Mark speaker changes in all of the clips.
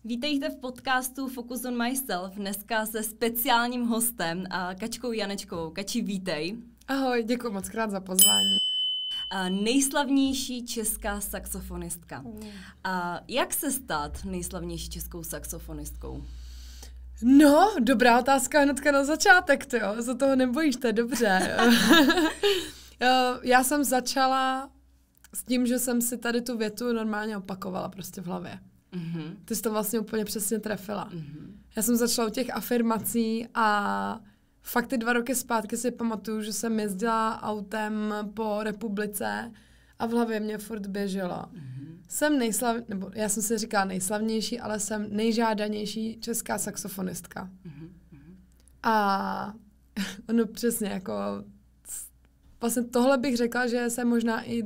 Speaker 1: Vítejte v podcastu Focus on Myself, dneska se speciálním hostem Kačkou Janečkovou. Kači, vítej.
Speaker 2: Ahoj, děkuji moc krát za pozvání.
Speaker 1: Nejslavnější česká saxofonistka. Jak se stát nejslavnější českou saxofonistkou?
Speaker 2: No, dobrá otázka hnedka na začátek, tyjo. Za toho nebojíš, to je dobře. Já jsem začala s tím, že jsem si tady tu větu normálně opakovala prostě v hlavě. Mm-hmm. Ty jsi to vlastně úplně přesně trefila. Mm-hmm. Já jsem začala u těch afirmací a fakt ty 2 roky zpátky si pamatuju, že jsem jezdila autem po republice a v hlavě mě furt běželo. Mm-hmm. Já jsem si říkala nejslavnější, ale jsem nejžádanější česká saxofonistka. Mm-hmm. A no přesně, jako vlastně tohle bych řekla, že se možná i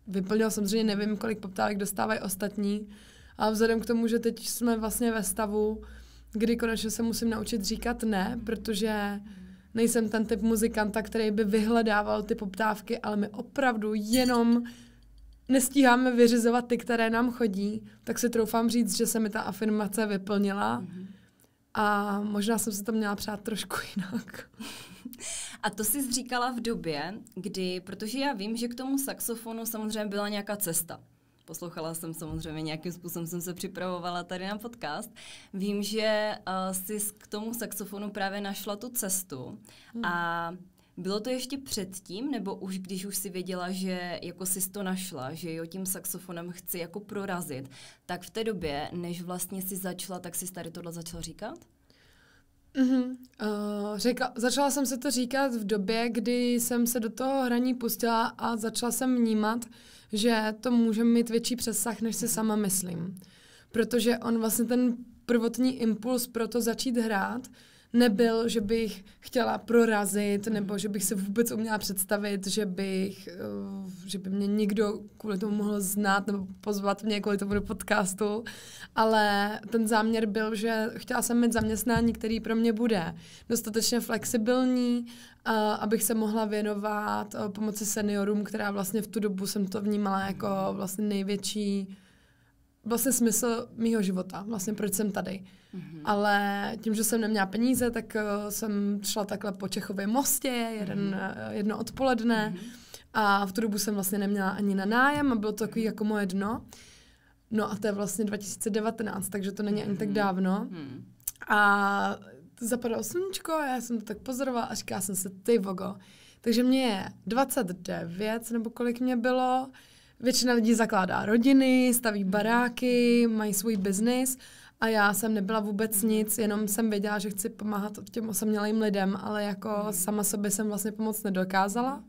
Speaker 2: vyplnilo, samozřejmě nevím, kolik poptávek dostávají ostatní, ale vzhledem k tomu, že teď jsme vlastně ve stavu, kdy konečně se musím naučit říkat ne, protože nejsem ten typ muzikanta, který by vyhledával ty poptávky, ale my opravdu jenom nestíháme vyřizovat ty, které nám chodí, tak si troufám říct, že se mi ta afirmace vyplnila a možná jsem se to měla přát trošku jinak.
Speaker 1: A to jsi říkala v době, kdy, protože já vím, že k tomu saxofonu samozřejmě byla nějaká cesta. Poslouchala jsem samozřejmě, nějakým způsobem jsem se připravovala tady na podcast. Vím, že jsi k tomu saxofonu právě našla tu cestu. A bylo to ještě předtím, nebo už když už si věděla, že jako jsi to našla, že jo, tím saxofonem chci jako prorazit, tak v té době, než vlastně jsi začala, tak jsi tady tohle začala říkat?
Speaker 2: Mm-hmm. Začala jsem se to říkat v době, kdy jsem se do toho hraní pustila a začala jsem vnímat, že to může mít větší přesah, než si sama myslím. Protože on vlastně ten prvotní impuls pro to začít hrát nebyl, že bych chtěla prorazit, nebo že bych si vůbec uměla představit, že by mě někdo kvůli tomu mohl znát nebo pozvat mě kvůli tomu do podcastu, ale ten záměr byl, že chtěla jsem mít zaměstnání, který pro mě bude dostatečně flexibilní, abych se mohla věnovat pomoci seniorům, která vlastně v tu dobu jsem to vnímala jako vlastně největší vlastně smysl mýho života, vlastně proč jsem tady. Mm-hmm. Ale tím, že jsem neměla peníze, tak jsem šla takhle po Čechově mostě jedno odpoledne a v tu dobu jsem vlastně neměla ani na nájem a bylo to takový jako moje dno. No a to je vlastně 2019, takže to není ani tak dávno. A zapadalo sluníčko a já jsem to tak pozorovala a říkala jsem se, ty vogo. Takže mě je 29, nebo kolik mě bylo. Většina lidí zakládá rodiny, staví baráky, mají svůj biznis a já jsem nebyla vůbec nic, jenom jsem věděla, že chci pomáhat těm osamělým lidem, ale jako sama sobě jsem vlastně pomoct nedokázala.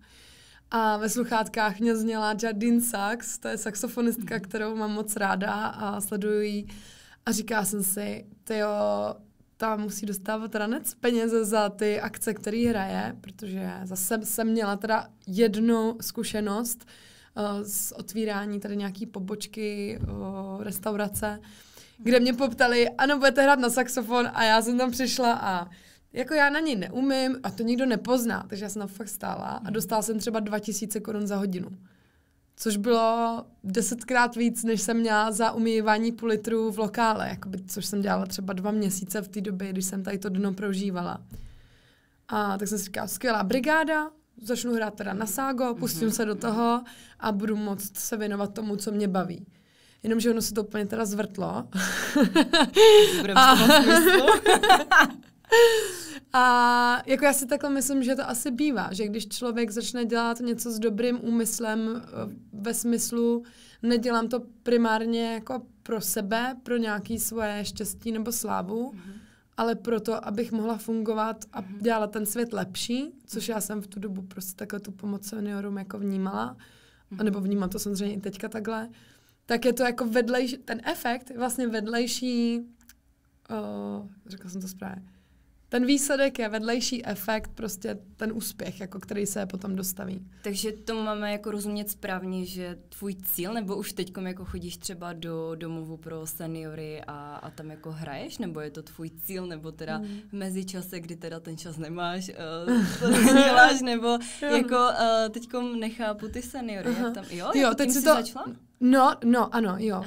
Speaker 2: A ve sluchátkách mě zněla Jardine Sax, to je saxofonistka, kterou mám moc ráda a sleduju ji. A říkala jsem si, ta musí dostávat ranec peněze za ty akce, které hraje, protože zase jsem měla teda jednu zkušenost z otvírání tady nějaký pobočky, restaurace, kde mě poptali, ano, budete hrát na saxofon a já jsem tam přišla a jako já na něj neumím a to nikdo nepozná, takže já jsem tam fakt stála a dostala jsem třeba 2000 korun za hodinu. Což bylo 10krát víc, než jsem měla za umývání půl litru v lokále, jakoby, což jsem dělala třeba 2 měsíce v té době, když jsem tady to dno prožívala. A tak jsem si říkala, skvělá brigáda, začnu hrát teda na ságo, pustím se do toho a budu moct se věnovat tomu, co mě baví. Jenomže ono se to úplně teda zvrtlo. A jako já si takhle myslím, že to asi bývá, že když člověk začne dělat něco s dobrým úmyslem ve smyslu, nedělám to primárně jako pro sebe, pro nějaké svoje štěstí nebo slávu, ale proto, abych mohla fungovat a dělat ten svět lepší, což já jsem v tu dobu prostě takhle tu pomoc seniorům jako vnímala, anebo vnímám to samozřejmě i teďka takhle, tak je to jako vedlejší, ten efekt je vlastně vedlejší, řekla jsem to správně, ten výsledek je vedlejší efekt, prostě ten úspěch, jako který se potom dostaví.
Speaker 1: Takže tomu máme jako rozumět správně, že tvůj cíl, nebo už teďkom jako chodíš třeba do domovu pro seniory a tam jako hraješ, nebo je to tvůj cíl, nebo teda v mezičase, kdy teda ten čas nemáš, to neděláš, nebo jako teďkom nechápu ty seniory, jak tam,
Speaker 2: jo, teď
Speaker 1: jsi
Speaker 2: to
Speaker 1: začala?
Speaker 2: No, ano, jo.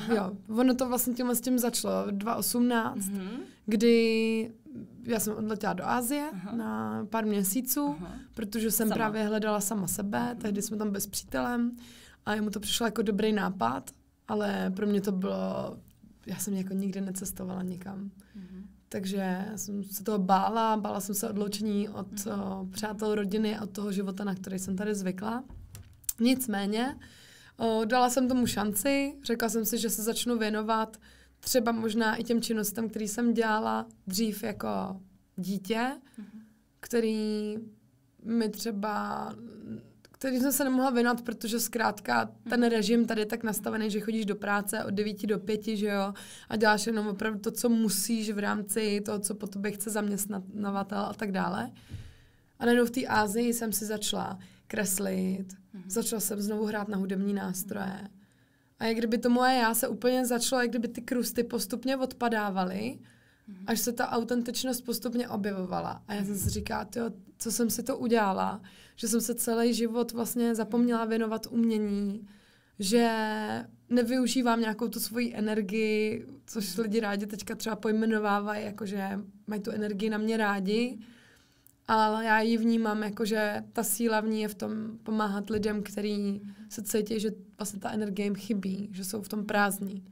Speaker 2: Ono to vlastně s tím začalo 2018, kdy já jsem odletěla do Asie na pár měsíců, protože jsem právě hledala sama sebe, tehdy jsme tam byli s přítelem a jemu to přišlo jako dobrý nápad, ale pro mě to bylo, já jsem jako nikdy necestovala nikam. Takže jsem se toho bála jsem se odloučení od přátel, rodiny, od toho života, na který jsem tady zvykla. Nicméně, dala jsem tomu šanci, řekla jsem si, že se začnu věnovat třeba možná i těm činnostem, který jsem dělala dřív jako dítě, který jsem se nemohla věnovat, protože zkrátka ten režim tady je tak nastavený, že chodíš do práce od 9 do 5, že jo, a děláš jenom opravdu to, co musíš v rámci toho, co po tobě chce zaměstnavatel a tak dále. A najednou v té Asii jsem si začala kreslit, začala jsem znovu hrát na hudební nástroje. A jak kdyby to moje já se úplně začalo, jak kdyby ty krusty postupně odpadávaly, až se ta autentičnost postupně objevovala. A já jsem si říkala, co jsem si to udělala, že jsem se celý život vlastně zapomněla věnovat umění, že nevyužívám nějakou tu svoji energii, což lidi rádi teďka třeba pojmenovávají, jakože mají tu energii na mě rádi, ale já ji vnímám jako, že ta síla v ní je v tom pomáhat lidem, kteří se cítí, že vlastně ta energie jim chybí, že jsou v tom prázdní.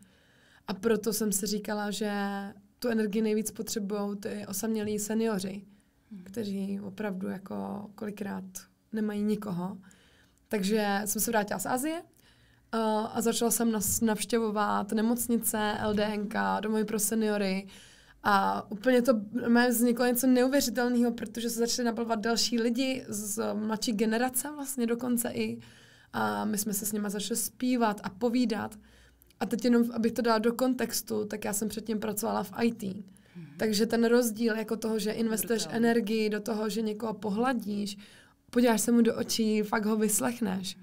Speaker 2: A proto jsem si říkala, že tu energii nejvíc potřebují ty osamělí seniori, kteří opravdu jako kolikrát nemají nikoho. Takže jsem se vrátila z Asie a začala jsem navštěvovat nemocnice, LDNK, domovy pro seniory. A úplně to vzniklo něco neuvěřitelného, protože se začaly nabalovat další lidi z mladší generace vlastně dokonce i. A my jsme se s nimi začali zpívat a povídat. A teď jenom, abych to dala do kontextu, tak já jsem předtím pracovala v IT. Takže ten rozdíl jako toho, že investuješ energii do toho, že někoho pohladíš, podíváš se mu do očí, fakt ho vyslechneš.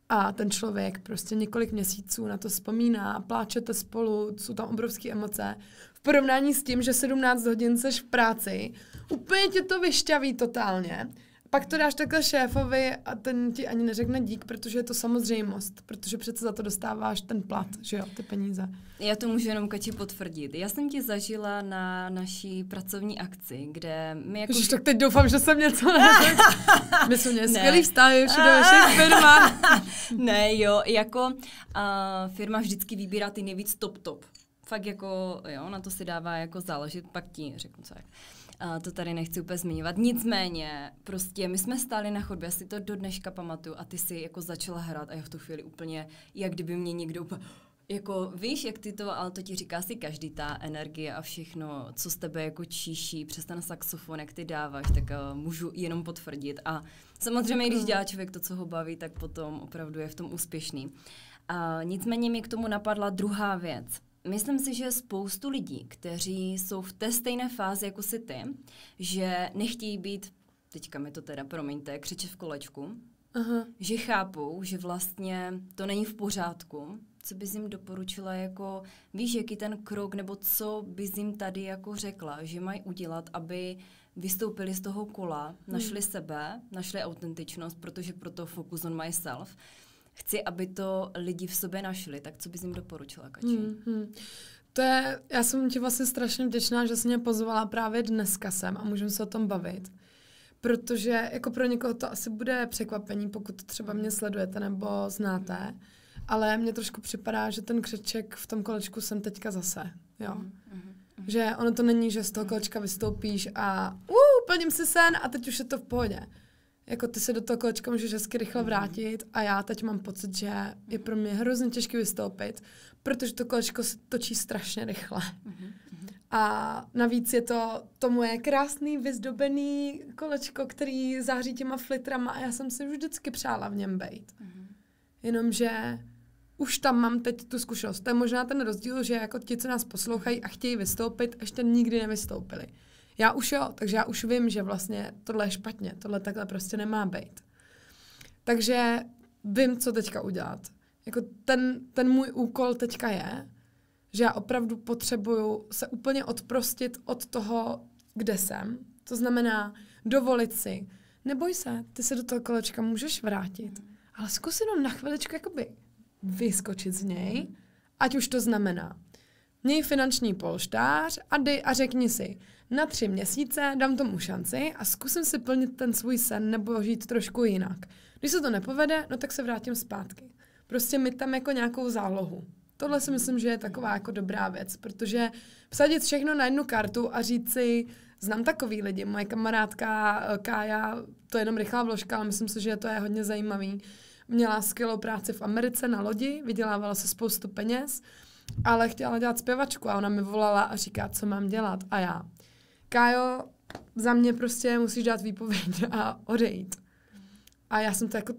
Speaker 2: A ten člověk prostě několik měsíců na to vzpomíná, pláčete spolu, jsou tam obrovské emoce. V porovnání s tím, že 17 hodin seš v práci, úplně tě to vyšťaví totálně. Pak to dáš takhle šéfovi a ten ti ani neřekne dík, protože je to samozřejmost, protože přece za to dostáváš ten plat, že jo, ty peníze.
Speaker 1: Já to můžu jenom, Kači, potvrdit. Já jsem ti zažila na naší pracovní akci, kde my jako...
Speaker 2: Ježiš, tak teď doufám, že jsem něco neřekl. My jsme měli skvělý vztahy všude ve všech firmách.
Speaker 1: Ne, jo, jako firma vždycky vybírá ty nejvíc top. Fakt jako, jo, na to si dává jako záležet, pak ti řeknu co jak. To tady nechci úplně zmiňovat. Nicméně, prostě my jsme stáli na chodbě, já si to do dneška pamatuju a ty si jako začala hrát a já v tu chvíli úplně, jak kdyby mě někdo úplně, jako víš, jak ty to, ale to ti říká si každý, ta energie a všechno, co z tebe jako číší přes ten saxofon, jak ty dáváš, tak můžu jenom potvrdit. A samozřejmě, když dělá člověk to, co ho baví, tak potom opravdu je v tom úspěšný. Nicméně mi k tomu napadla druhá věc. Myslím si, že spoustu lidí, kteří jsou v té stejné fázi jako si ty, že nechtějí být, teďka mi to teda, promiňte, křiče v kolečku, že chápou, že vlastně to není v pořádku. Co bys jim doporučila, jako, víš, jaký ten krok, nebo co bys jim tady jako řekla, že mají udělat, aby vystoupili z toho kola, našli sebe, našli autentičnost, protože proto focus on myself. Chci, aby to lidi v sobě našli, tak co bys jim doporučila, Kači?
Speaker 2: Já jsem ti vlastně strašně vděčná, že jsi mě pozvala právě dneska sem a můžeme se o tom bavit. Protože jako pro někoho to asi bude překvapení, pokud třeba mě sledujete nebo znáte, ale mně trošku připadá, že ten křeček v tom kolečku jsem teďka zase, jo. Že ono to není, že z toho kolečka vystoupíš a plním si sen a teď už je to v pohodě. Jako ty se do toho kolečka můžeš hezky rychle vrátit a já teď mám pocit, že je pro mě hrozně těžké vystoupit, protože to kolečko se točí strašně rychle. A navíc je to moje krásný, vyzdobený kolečko, který září těma flitrama a já jsem si vždycky přála v něm bejt. Jenomže už tam mám teď tu zkušenost. To je možná ten rozdíl, že jako ti, co nás poslouchají a chtějí vystoupit, ještě nikdy nevystoupili. takže já už vím, že vlastně tohle je špatně, tohle takhle prostě nemá být. Takže vím, co teďka udělat. Jako ten můj úkol teďka je, že já opravdu potřebuju se úplně odprostit od toho, kde jsem. To znamená dovolit si, neboj se, ty se do toho kolečka můžeš vrátit, ale zkus jenom na chviličku jakoby vyskočit z něj, ať už to znamená. Měj finanční polštář a řekni si, na 3 měsíce dám tomu šanci a zkusím si plnit ten svůj sen nebo žít trošku jinak. Když se to nepovede, no tak se vrátím zpátky. Prostě mít tam jako nějakou zálohu. Tohle si myslím, že je taková jako dobrá věc, protože vsadit všechno na jednu kartu a říct si, znám takový lidi, moje kamarádka Kája, to je jenom rychlá vložka, ale myslím si, že to je hodně zajímavý. Měla skvělou práci v Americe na lodi, vydělávala se spoustu peněz, ale chtěla dělat zpěvačku a ona mi volala a říká, co mám dělat. A já, Kájo, za mě prostě musíš dát výpověď a odejít. A já jsem to jako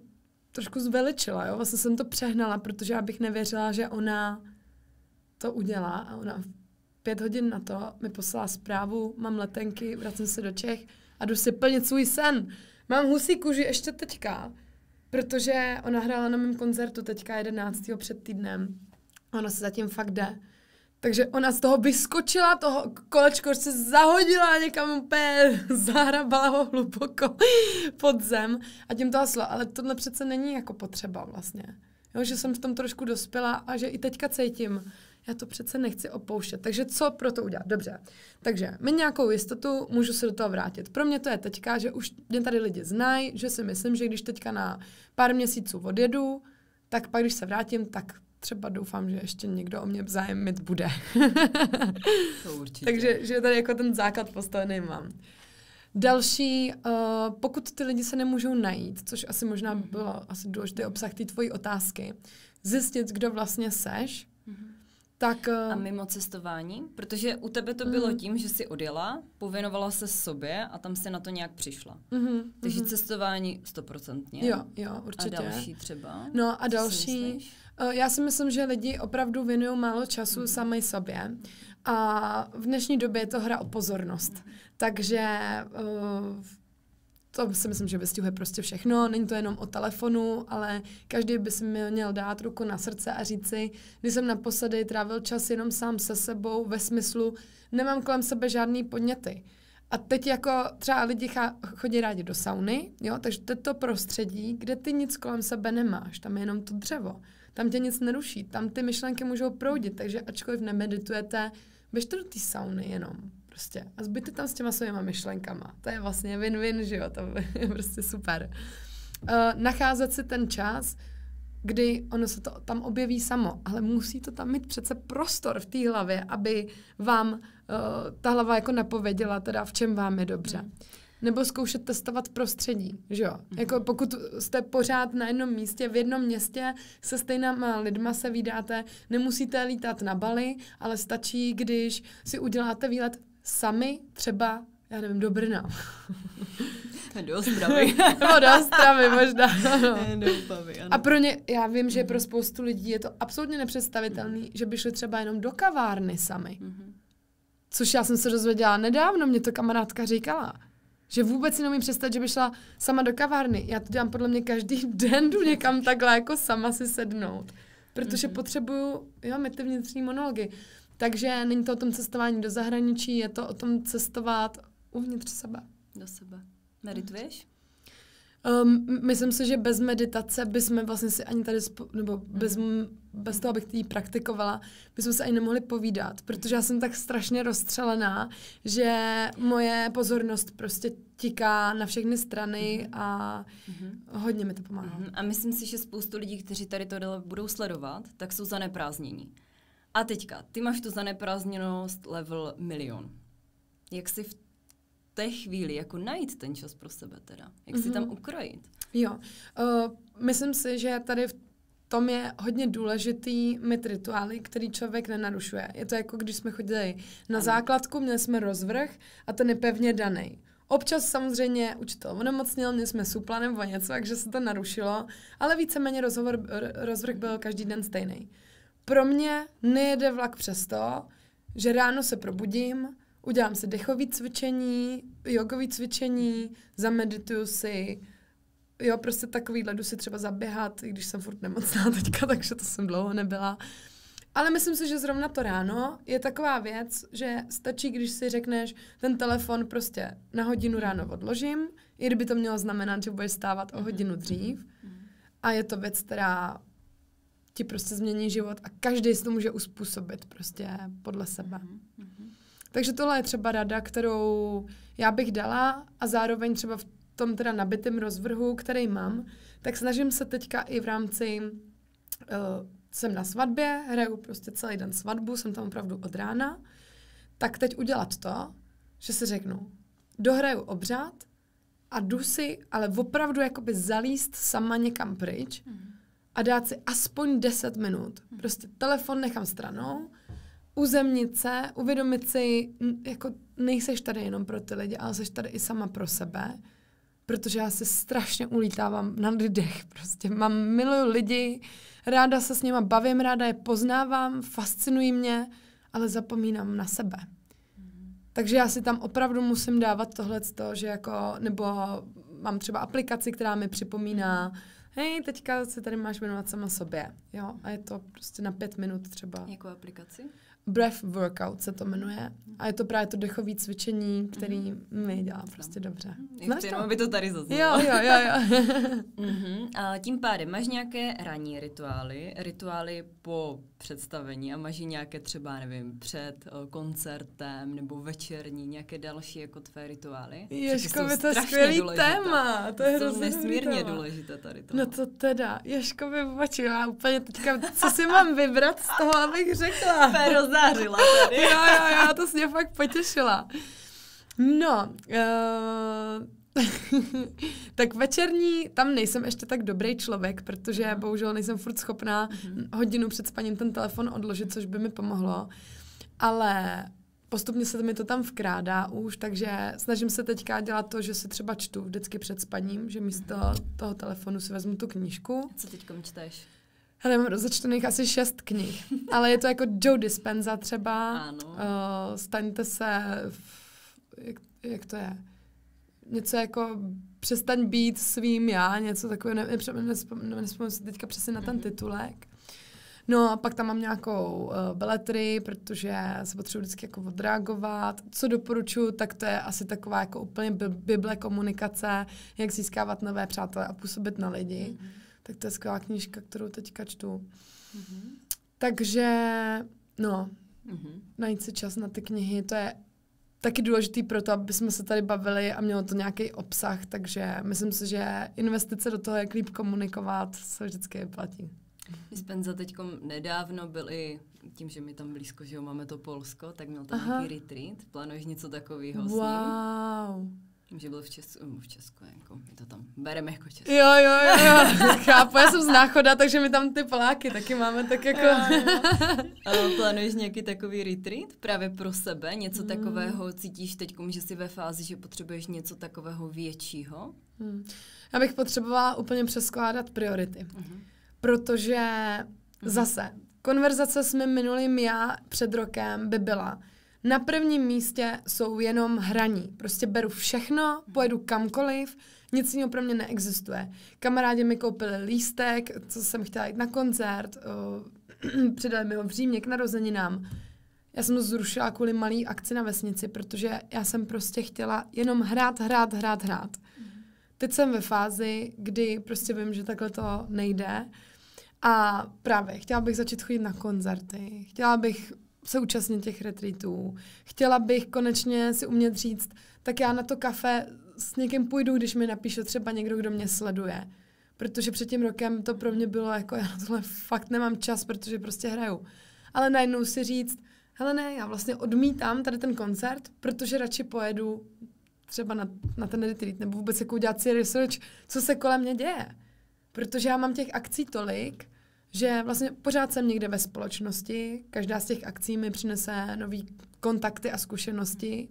Speaker 2: trošku zveličila, jo? Vlastně jsem to přehnala, protože já bych nevěřila, že ona to udělá a ona 5 hodin na to mi poslala zprávu, mám letenky, vracím se do Čech a jdu si plnit svůj sen. Mám husí kůži ještě teďka, protože ona hrála na mém koncertu teďka 11. před týdnem. Ona se zatím fakt jde. Takže ona z toho vyskočila, toho kolečko se zahodila někam úplně, zahrabala ho hluboko pod zem a tím to haslo. Ale tohle přece není jako potřeba vlastně. Jo, že jsem v tom trošku dospěla a že i teďka cítím, já to přece nechci opouštět. Takže co pro to udělat? Dobře. Takže mít nějakou jistotu, můžu se do toho vrátit. Pro mě to je teďka, že už mě tady lidi znají, že si myslím, že když teďka na pár měsíců odjedu, tak pak, když se vrátím, tak třeba doufám, že ještě někdo o mě zájem mít bude.
Speaker 1: To určitě.
Speaker 2: Takže že tady jako ten základ postavený mám. Další, pokud ty lidi se nemůžou najít, což asi možná bylo asi důležitý obsah té tvojí otázky, zjistit, kdo vlastně seš, tak...
Speaker 1: A mimo cestování? Protože u tebe to bylo tím, že jsi odjela, pověnovala se sobě a tam si na to nějak přišla. Takže cestování 100%.
Speaker 2: Jo, určitě.
Speaker 1: A další třeba?
Speaker 2: No a další... Já si myslím, že lidi opravdu věnují málo času sami sobě. A v dnešní době je to hra o pozornost. Takže to si myslím, že vystihuje prostě všechno. Není to jenom o telefonu, ale každý by si měl dát ruku na srdce a říct si, když jsem naposledy trávil čas jenom sám se sebou, ve smyslu, nemám kolem sebe žádný podněty. A teď jako třeba lidi chodí rádi do sauny, jo, takže to je to prostředí, kde ty nic kolem sebe nemáš, tam je jenom to dřevo. Tam tě nic neruší, tam ty myšlenky můžou proudit, takže ačkoliv nemeditujete, běžte do té sauny jenom prostě a zbyjte tam s těma svýma myšlenkama. To je vlastně win-win, že jo, to je prostě super. Nacházet si ten čas, kdy ono se to tam objeví samo, ale musí to tam mít přece prostor v té hlavě, aby vám ta hlava jako napověděla teda, v čem vám je dobře. Nebo zkoušet testovat prostředí, že jo? Jako pokud jste pořád na jednom místě, v jednom městě se stejnýma lidma se vídáte, nemusíte lítat na Bali, ale stačí, když si uděláte výlet sami, třeba, já nevím, do Brna.
Speaker 1: Do Ostravy.
Speaker 2: Nebo do Ostravy možná.
Speaker 1: Ano.
Speaker 2: A pro ně, já vím, že pro spoustu lidí je to absolutně nepředstavitelné, že by šli třeba jenom do kavárny sami. Což já jsem se dozvěděla nedávno, mě to kamarádka říkala. Že vůbec si neumím představit, že by šla sama do kavárny. Já to dělám podle mě každý den, jdu někam takhle jako sama si sednout. Protože potřebuju, mít ty vnitřní monology. Takže není to o tom cestování do zahraničí, je to o tom cestovat uvnitř sebe.
Speaker 1: Do sebe. Medituješ?
Speaker 2: Myslím si, že bez meditace bychom vlastně si ani tady, nebo bez toho, abych ji praktikovala, bychom se ani nemohli povídat, protože já jsem tak strašně rozstřelená, že moje pozornost prostě tiká na všechny strany a hodně mi to pomáhá.
Speaker 1: A myslím si, že spoustu lidí, kteří tady to budou sledovat, tak jsou zaneprázdnění. A teďka, ty máš tu zaneprázdněnost level 1 000 000. Jak si v té chvíli jako najít ten čas pro sebe teda? Jak si tam ukrojit?
Speaker 2: Jo, myslím si, že tady v tom je hodně důležitý mít rituály, který člověk nenarušuje. Je to jako když jsme chodili na základku, měli jsme rozvrh a ten je pevně daný. Občas samozřejmě učitel onemocněl, měli jsme supla nebo něco, takže se to narušilo, ale víceméně rozvrh byl každý den stejný. Pro mě nejede vlak přesto, že ráno se probudím, udělám si dechové cvičení, jogové cvičení, zamedituju si, jo, prostě takovýhle, jdu si třeba zaběhat, i když jsem furt nemocná teďka, takže to jsem dlouho nebyla. Ale myslím si, že zrovna to ráno je taková věc, že stačí, když si řekneš, ten telefon prostě na hodinu ráno odložím, i kdyby to mělo znamenat, že budeš stávat o hodinu dřív. A je to věc, která ti prostě změní život a každý si to může uspůsobit prostě podle sebe. Takže tohle je třeba rada, kterou já bych dala a zároveň třeba v tom teda nabitém rozvrhu, který mám, tak snažím se teďka i v rámci, jsem na svatbě, hraju prostě celý den svatbu, jsem tam opravdu od rána, tak teď udělat to, že si řeknu, dohraju obřad a jdu si, ale opravdu jakoby zalíst sama někam pryč a dát si aspoň 10 minut. Prostě telefon nechám stranou, uzemnit se, uvědomit si, jako nejseš tady jenom pro ty lidi, ale jsi tady i sama pro sebe, protože já si strašně ulítávám na lidech. Prostě miluju lidi, ráda se s nima bavím, ráda je poznávám, fascinují mě, ale zapomínám na sebe. Takže já si tam opravdu musím dávat tohleto, že jako, nebo mám třeba aplikaci, která mi připomíná, hej, teďka se tady máš věnovat sama sobě, jo, a je to prostě na 5 minut třeba.
Speaker 1: Jakou aplikaci?
Speaker 2: Breath workout se to jmenuje. A je to právě to dechové cvičení, který mi dělá prostě dobře.
Speaker 1: Znáš to? Aby to tady zaznělo.
Speaker 2: Jo.
Speaker 1: A tím pádem máš nějaké ranní rituály po představení a máš nějaké třeba, nevím, před koncertem nebo večerní, nějaké další jako tvé rituály?
Speaker 2: Ježkovi, to je skvělý téma. To je hrozně
Speaker 1: nesmírně důležité tady to.
Speaker 2: No to teda, Ježkovi, já úplně teďka, co si mám vybrat z toho, abych řekla.
Speaker 1: Zářila tady.
Speaker 2: Jo, to jsi mě fakt potěšila. No, tak večerní, tam nejsem ještě tak dobrý člověk, protože bohužel nejsem furt schopná hodinu před spaním ten telefon odložit, což by mi pomohlo. Ale postupně se mi to tam vkrádá už, takže snažím se teďka dělat to, že si třeba čtu vždycky před spaním, že místo toho telefonu si vezmu tu knížku.
Speaker 1: Co teďkom čteš?
Speaker 2: Hele, mám rozečtených asi 6 knih, ale je to jako Joe Dispenza třeba.
Speaker 1: Ano.
Speaker 2: Staňte se, jak to je? Něco jako přestaň být svým já, něco takového, nespomínám si teďka přesně na ten titulek. No a pak tam mám nějakou beletrii, protože se potřebuji vždycky jako odreagovat. Co doporučuji, tak to je asi taková jako úplně bible komunikace, jak získávat nové přátelé a působit na lidi. Tak to je skvělá knížka, kterou teďka čtu. Takže, no, najít si čas na ty knihy, to je taky důležitý pro to, aby jsme se tady bavili a mělo to nějaký obsah, takže myslím si, že investice do toho, jak líp komunikovat, se vždycky vyplatí.
Speaker 1: Dispenza teďkom nedávno byl i tím, že mi tam blízko, že jo, máme to Polsko, tak měl tam nějaký retreat. Plánuješ něco takového s ním?
Speaker 2: Wow.
Speaker 1: Že byl v Česku, jako my to tam bereme jako Česko.
Speaker 2: Jo, chápu, já jsem z Náchoda, takže my tam ty Poláky taky máme tak jako...
Speaker 1: Plánuješ nějaký takový retreat právě pro sebe? Něco takového cítíš teď, že jsi ve fázi, že potřebuješ něco takového většího?
Speaker 2: Já bych potřebovala úplně přeskládat priority. Protože zase, konverzace s mým minulým já před rokem by byla: na prvním místě jsou jenom hraní. Prostě beru všechno, pojedu kamkoliv, nic jiného pro mě neexistuje. Kamarádi mi koupili lístek, co jsem chtěla jít na koncert, přidali mi ho v Římě k narozeninám. Já jsem to zrušila kvůli malý akci na vesnici, protože já jsem prostě chtěla jenom hrát. Teď jsem ve fázi, kdy prostě vím, že takhle to nejde. A právě chtěla bych začít chodit na koncerty, chtěla bych se účastnit těch retreatů, chtěla bych konečně si umět říct, tak já na to kafe s někým půjdu, když mi napíše třeba někdo, kdo mě sleduje. Protože před tím rokem to pro mě bylo jako, já na tohle fakt nemám čas, protože prostě hraju. Ale najednou si říct, hele ne, já vlastně odmítám tady ten koncert, protože radši pojedu třeba na ten retreat, nebo vůbec jako udělat si research, co se kolem mě děje. Protože já mám těch akcí tolik, že vlastně pořád jsem někde ve společnosti, každá z těch akcí mi přinese nový kontakty a zkušenosti,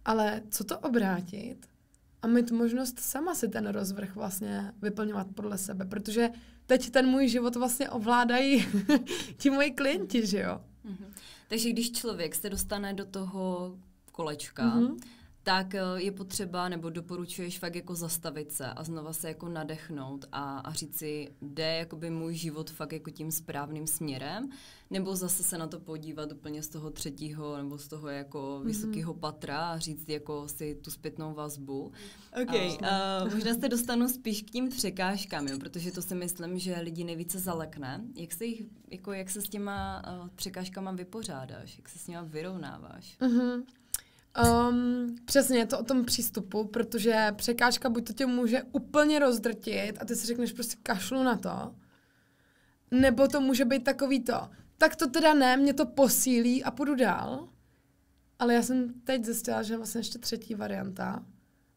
Speaker 2: ale co to obrátit a mít možnost sama si ten rozvrh vlastně vyplňovat podle sebe, protože teď ten můj život vlastně ovládají ti moji klienti, že jo?
Speaker 1: Takže když člověk se dostane do toho kolečka, tak je potřeba, nebo doporučuješ fakt jako zastavit se a znova se jako nadechnout a říct si, jde jakoby můj život fakt jako tím správným směrem, nebo zase se na to podívat úplně z toho 3. nebo z toho jako vysokého patra a říct jako si tu zpětnou vazbu. Možná se dostanu spíš k tím překážkám, jo, protože to si myslím, že lidi nejvíce zalekne. Jak se s těma překážkama vypořádáš? Jak se s nima vyrovnáváš?
Speaker 2: Přesně, je to o tom přístupu, protože překážka buď to tě může úplně rozdrtit a ty si řekneš prostě kašlu na to, nebo to může být takový to, tak to teda ne, mě to posílí a půjdu dál. Ale já jsem teď zjistila, že je vlastně ještě 3. varianta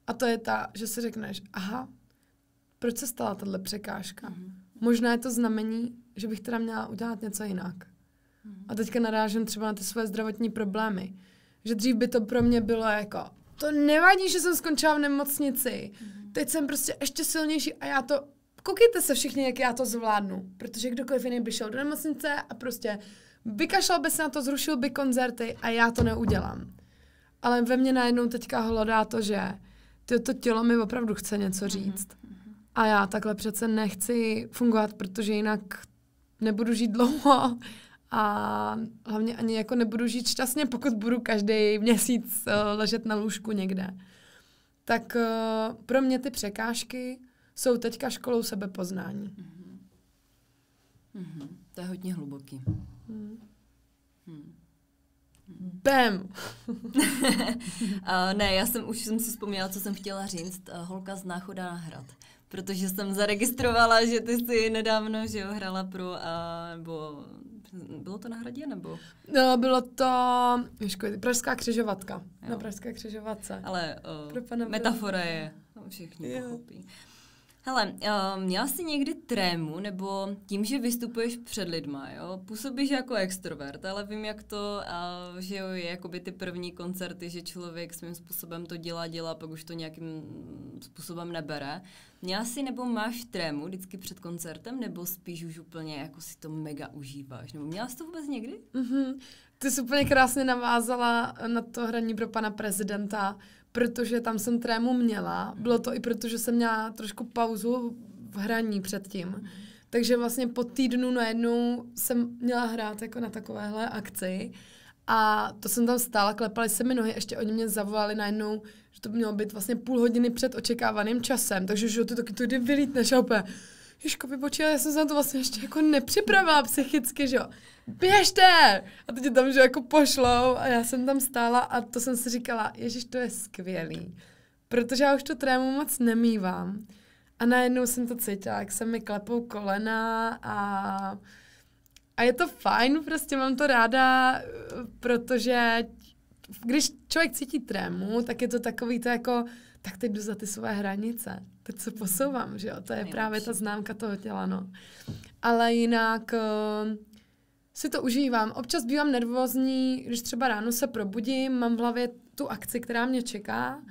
Speaker 2: a to je ta, že si řekneš, aha, proč se stala tahle překážka? Možná je to znamení, že bych teda měla udělat něco jinak. A teďka narážím třeba na ty své zdravotní problémy. Že dřív by to pro mě bylo jako, to nevadí, že jsem skončila v nemocnici. Teď jsem prostě ještě silnější a já to, koukejte se všichni, jak já to zvládnu. Protože kdokoliv jiný by šel do nemocnice a prostě vykašlal by se na to, zrušil by koncerty a já to neudělám. Ale ve mně najednou teďka hlodá to, že to tělo mi opravdu chce něco říct. A já takhle přece nechci fungovat, protože jinak nebudu žít dlouho. A hlavně ani jako nebudu žít šťastně, pokud budu každý měsíc ležet na lůžku někde. Tak pro mě ty překážky jsou teďka školou sebepoznání.
Speaker 1: To je hodně hluboký.
Speaker 2: Bam!
Speaker 1: Ne, už jsem si vzpomněla, co jsem chtěla říct. Holka z Náchoda na hrad. Protože jsem zaregistrovala, že ty jsi nedávno, že jo, hrála pro, nebo bylo to na Hradě, nebo?
Speaker 2: No, bylo to Pražská křižovatka. Jo. Na Pražské křižovatce.
Speaker 1: Ale metafora je, všichni pochopí. Hele, měla jsi někdy trému, nebo tím, že vystupuješ před lidma, jo? Působíš jako extrovert, ale vím, jak to, že jo, je jakoby ty první koncerty, že člověk svým způsobem to dělá, pak už to nějakým způsobem nebere. Měla jsi nebo máš trému vždycky před koncertem, nebo spíš už úplně jako si to mega užíváš? Nebo měla jsi to vůbec někdy?
Speaker 2: Ty jsi úplně krásně navázala na to hraní pro pana prezidenta, protože tam jsem trému měla. Bylo to i proto, že jsem měla trošku pauzu v hraní předtím. Takže vlastně po týdnu najednou jsem měla hrát jako na takovéhle akci. A to jsem tam stála, klepaly se mi nohy, ještě oni mě zavolali najednou, že to mělo být vlastně půl hodiny před očekávaným časem. Takže že ty taky to kdy vylítneš a opět, Ježko, vypočí, já jsem se na to vlastně ještě jako nepřipravila psychicky, že jo. Běžte! A teď tam, že jako pošlou a já jsem tam stála a to jsem si říkala, ježiš, to je skvělý. Protože já už tu trému moc nemívám. A najednou jsem to cítila, jak se mi klepou kolena a je to fajn, prostě mám to ráda, protože když člověk cítí trému, tak je to takový to jako, tak teď jdu za ty své hranice. Teď se posouvám, že jo? To je právě ta známka toho těla, no. Ale jinak si to užívám. Občas bývám nervózní, když třeba ráno se probudím, mám v hlavě tu akci, která mě čeká,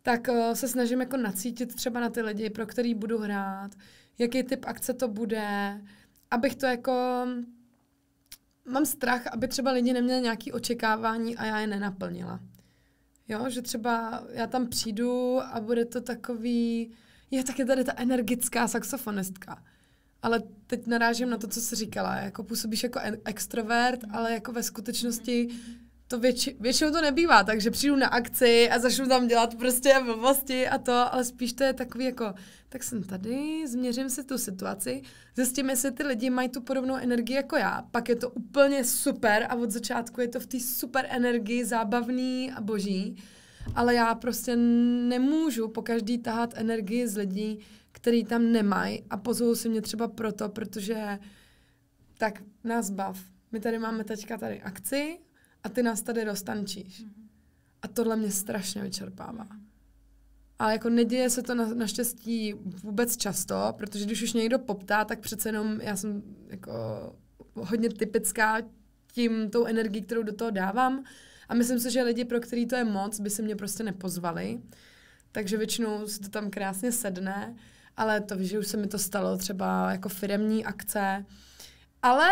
Speaker 2: tak se snažím jako nacítit třeba na ty lidi, pro který budu hrát, jaký typ akce to bude, abych to jako... Mám strach, aby třeba lidi neměli nějaké očekávání a já je nenaplnila. Jo, že třeba já tam přijdu a bude to takový... tak je tady ta energická saxofonistka. Ale teď narážím na to, co jsi říkala. Jako působíš jako extrovert, ale jako ve skutečnosti to většinou to nebývá. Takže přijdu na akci a začnu tam dělat prostě blbosti a to, ale spíš to je takový jako, tak jsem tady, změřím si tu situaci, zjistím, jestli ty lidi mají tu podobnou energii jako já. Pak je to úplně super a od začátku je to v té super energii, zábavný a boží. Ale já prostě nemůžu po každý tahat energii z lidí, který tam nemají a pozvou si mě třeba proto, protože tak nás bav. My tady máme teďka tady akci a ty nás tady roztančíš. A tohle mě strašně vyčerpává. Ale jako neděje se to naštěstí vůbec často, protože když už někdo poptá, tak přece jenom já jsem jako hodně typická tou energií, kterou do toho dávám. A myslím si, že lidi, pro který to je moc, by se mě prostě nepozvali. Takže většinou se to tam krásně sedne. Ale to víš, že už se mi to stalo třeba jako firemní akce. Ale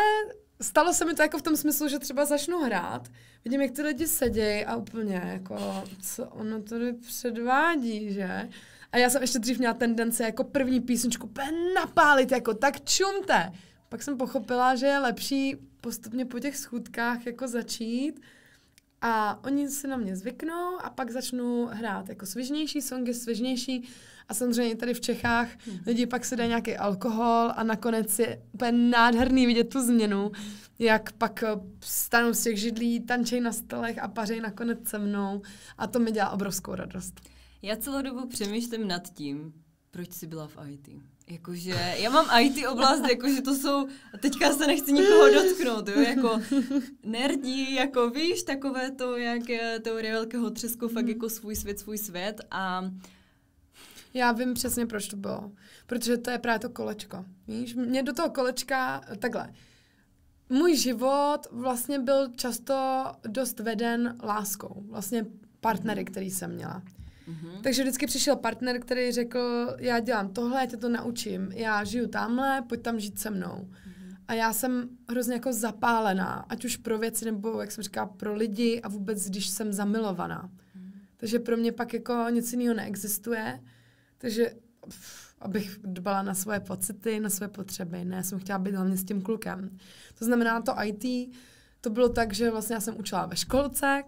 Speaker 2: stalo se mi to jako v tom smyslu, že třeba začnu hrát, vidím, jak ty lidi sedějí a úplně jako, co ono tady předvádí, že? A já jsem ještě dřív měla tendence jako první písničku napálit, jako tak čumte. Pak jsem pochopila, že je lepší postupně po těch schůdkách jako začít a oni si na mě zvyknou a pak začnu hrát jako svižnější songy, svižnější a samozřejmě tady v Čechách lidi pak si dají nějaký alkohol a nakonec je úplně nádherný vidět tu změnu, jak pak stanou z těch židlí, tančej na stolech a pařej nakonec se mnou a to mi dělá obrovskou radost.
Speaker 1: Já celou dobu přemýšlím nad tím, proč jsi byla v IT. Jakože, já mám IT oblast, jakože to jsou, a teďka se nechci nikoho dotknout, jo, jako nerdí, jako víš, takové to, jak je teorie velkého třesku, fakt jako svůj svět a...
Speaker 2: Já vím přesně, proč to bylo. Protože to je právě to kolečko, víš? Mě do toho kolečka, takhle, můj život vlastně byl často dost veden láskou, vlastně partnery, který jsem měla. Takže vždycky přišel partner, který řekl, já dělám tohle, já tě to naučím, já žiju tamhle, pojď tam žít se mnou. A já jsem hrozně jako zapálená, ať už pro věci, nebo jak jsem říkala, pro lidi a vůbec, když jsem zamilovaná. Takže pro mě pak jako nic jiného neexistuje, takže abych dbala na svoje pocity, na své potřeby, ne, jsem chtěla být hlavně s tím klukem. To znamená, to IT, to bylo tak, že vlastně já jsem učila ve školce,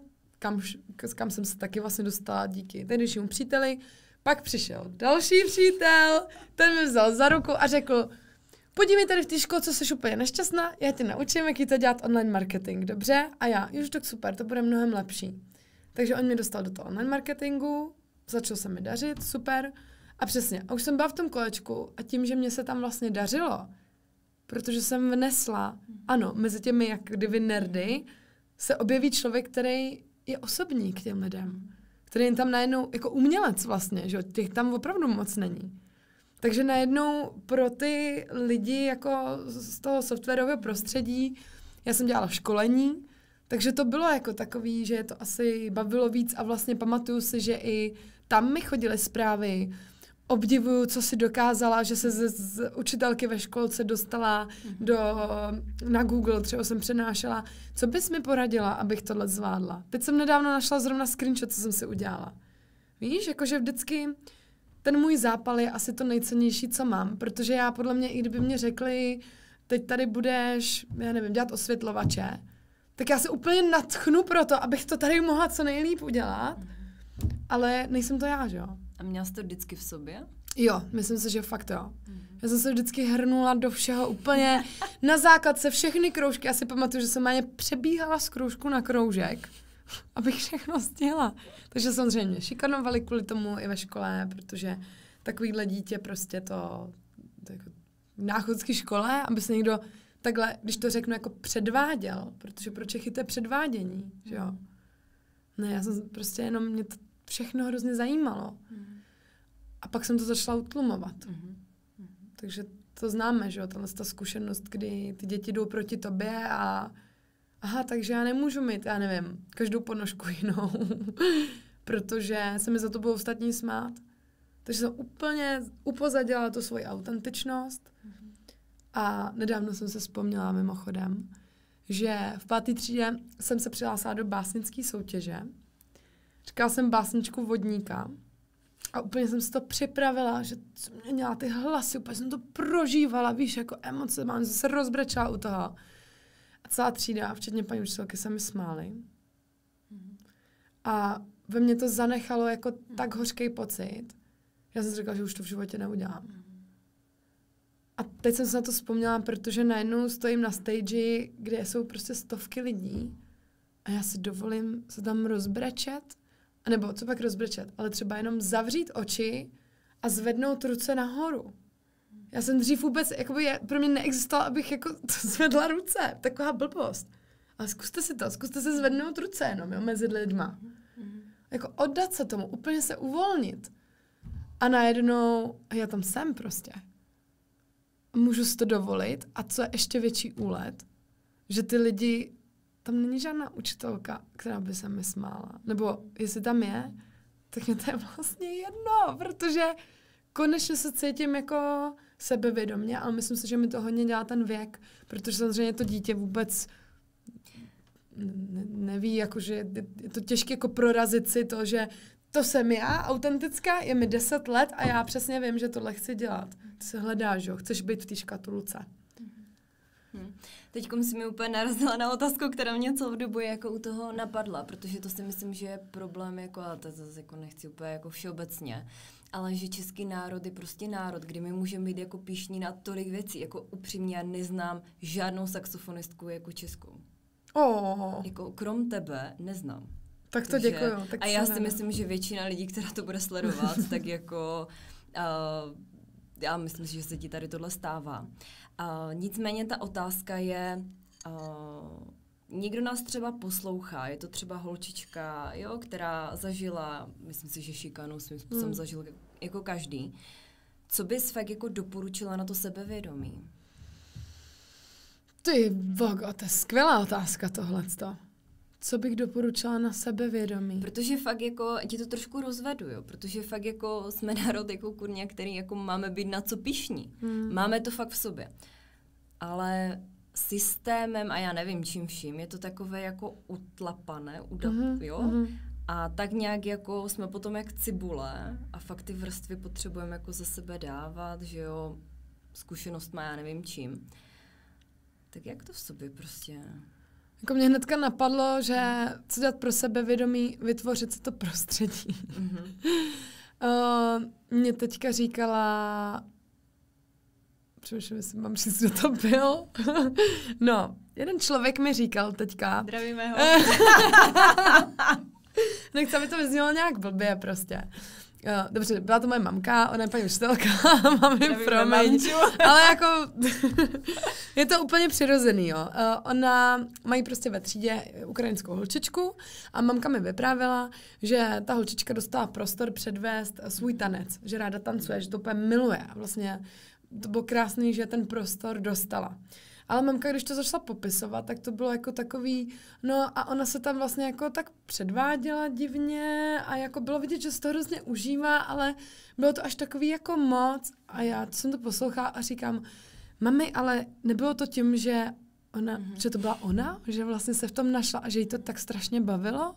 Speaker 2: kam jsem se taky vlastně dostala díky tehdejšímu příteli. Pak přišel další přítel, ten mi vzal za ruku a řekl, podívej tady v té školce, jsi úplně nešťastná, já tě naučím, jak to dělat online marketing, dobře? A já, už tak super, to bude mnohem lepší. Takže on mě dostal do toho online marketingu, začal se mi dařit, super. A přesně, a už jsem byla v tom kolečku a tím, že mě se tam vlastně dařilo, protože jsem vnesla, ano, mezi těmi jak kdyby nerdy, se objeví člověk, který je osobní k těm lidem, který je tam najednou jako umělec vlastně, že těch tam opravdu moc není. Takže najednou pro ty lidi jako z toho softwarového prostředí, já jsem dělala školení, takže to bylo jako takový, že je to asi bavilo víc a vlastně pamatuju si, že i tam mi chodily zprávy, obdivuju, co si dokázala, že se z učitelky ve školce dostala na Google, třeba jsem přenášela. Co bys mi poradila, abych tohle zvládla? Teď jsem nedávno našla zrovna screenshot, co jsem si udělala. Víš, jakože vždycky ten můj zápal je asi to nejcennější, co mám, protože já podle mě, i kdyby mě řekli, teď tady budeš, já nevím, dělat osvětlovače, tak já se úplně nadchnu pro to, abych to tady mohla co nejlíp udělat, ale nejsem to já, že jo?
Speaker 1: A měla jsi to vždycky v sobě?
Speaker 2: Jo, myslím si, že fakt jo. Já jsem se vždycky hrnula do všeho úplně na základce, všechny kroužky. Já si pamatuju, že jsem máně přebíhala z kroužku na kroužek, abych všechno stihla. Takže samozřejmě mě šikanovali kvůli tomu i ve škole, protože takovýhle dítě prostě to jako v náchodské škole, aby se někdo takhle, když to řeknu, jako předváděl, protože pro Čechy to je předvádění, že jo. Ne, já jsem prostě jenom, mě to všechno hrozně zajímalo. A pak jsem to začala utlumovat. Takže to známe, že jo, ta zkušenost, kdy ty děti jdou proti tobě a aha, takže já nemůžu mít, já nevím, každou ponožku jinou, protože se mi za to budou ostatní smát. Takže jsem úplně upozadila tu svoji autentičnost a nedávno jsem se vzpomněla mimochodem, že v 5. třídě jsem se přihlásila do básnické soutěže. Říkala jsem básničku Vodníka a úplně jsem si to připravila, že jsem měla ty hlasy, úplně jsem to prožívala, víš, jako emoce, mám se rozbrečela u toho. A celá třída, včetně paní učitelky, se mi smály. A ve mně to zanechalo jako tak hořký pocit. Já jsem si říkala, že už to v životě neudělám. A teď jsem se na to vzpomněla, protože najednou stojím na stage, kde jsou prostě stovky lidí a já si dovolím se tam rozbrečet, nebo co pak rozbrečet, ale třeba jenom zavřít oči a zvednout ruce nahoru. Já jsem dřív vůbec, jakoby pro mě neexistovalo, abych jako zvedla ruce. Taková blbost. Ale zkuste si to, zkuste se zvednout ruce jenom, jo, mezi lidma. Jako oddat se tomu, úplně se uvolnit. A najednou, já tam jsem prostě. Můžu si to dovolit a co je ještě větší úlet, že ty lidi, tam není žádná učitelka, která by se mi smála. Nebo jestli tam je, tak mě to je vlastně jedno, protože konečně se cítím jako sebevědomě, ale myslím si, že mi to hodně dělá ten věk, protože samozřejmě to dítě vůbec neví, jakože je to těžké jako prorazit si to, že to jsem já, autentická, je mi 10 let a já přesně vím, že tohle chci dělat. Ty se hledáš, jo, chceš být v té škatulce.
Speaker 1: Teď si mi úplně narazila na otázku, která mě celou dobu jako u toho napadla, protože to si myslím, že je problém, jako, a to zase jako nechci úplně jako všeobecně, ale že český národ je prostě národ, kdy my můžeme být jako pyšní na tolik věcí. Jako upřímně já neznám žádnou saxofonistku jako českou. Jako krom tebe neznám.
Speaker 2: Tak to děkuju. Tak
Speaker 1: a já si myslím, že většina lidí, která to bude sledovat, tak jako já myslím, že se ti tady tohle stává. Nicméně ta otázka je, někdo nás třeba poslouchá, je to třeba holčička, jo, která zažila, myslím si, že šikanu svým způsobem zažil jako každý. Co bys fakt jako doporučila na to sebevědomí?
Speaker 2: Ty vogo, to je skvělá otázka tohleto. Co bych doporučila na sebevědomí?
Speaker 1: Protože fakt jako, ti to trošku rozvedu, jo, protože fakt jako jsme národ jako kurňa, který jako máme být na co pyšní. Máme to fakt v sobě. Ale systémem a já nevím čím vším, je to takové jako utlapané, jo? A tak nějak jako jsme potom jak cibule a fakt ty vrstvy potřebujeme jako za sebe dávat, že jo, zkušenost má já nevím čím. Tak jak to v sobě prostě...
Speaker 2: Jako mě hnedka napadlo, že co dělat pro sebevědomí, vytvořit si to prostředí. Mě teďka říkala... Přemýšlím, jestli mám říct, kdo to byl. No, jeden člověk mi říkal teďka...
Speaker 1: Zdravíme ho.
Speaker 2: Nechci, aby to vyznělo nějak blbě prostě. Dobře, byla to moje mamka, ona je paní učitelka, mami promiň, ale jako je to úplně přirozený, jo. Ona mají prostě ve třídě ukrajinskou holčičku a mamka mi vyprávěla, že ta holčička dostala prostor předvést svůj tanec, že ráda tancuje, že to úplně miluje a vlastně to bylo krásný, že ten prostor dostala. Ale mamka, když to začala popisovat, tak to bylo jako takový, no a ona se tam vlastně jako tak předváděla divně a jako bylo vidět, že se to hrozně užívá, ale bylo to až takový jako moc a já jsem to poslouchala a říkám, mami, ale nebylo to tím, že ona, že to byla ona, že vlastně se v tom našla a že jí to tak strašně bavilo?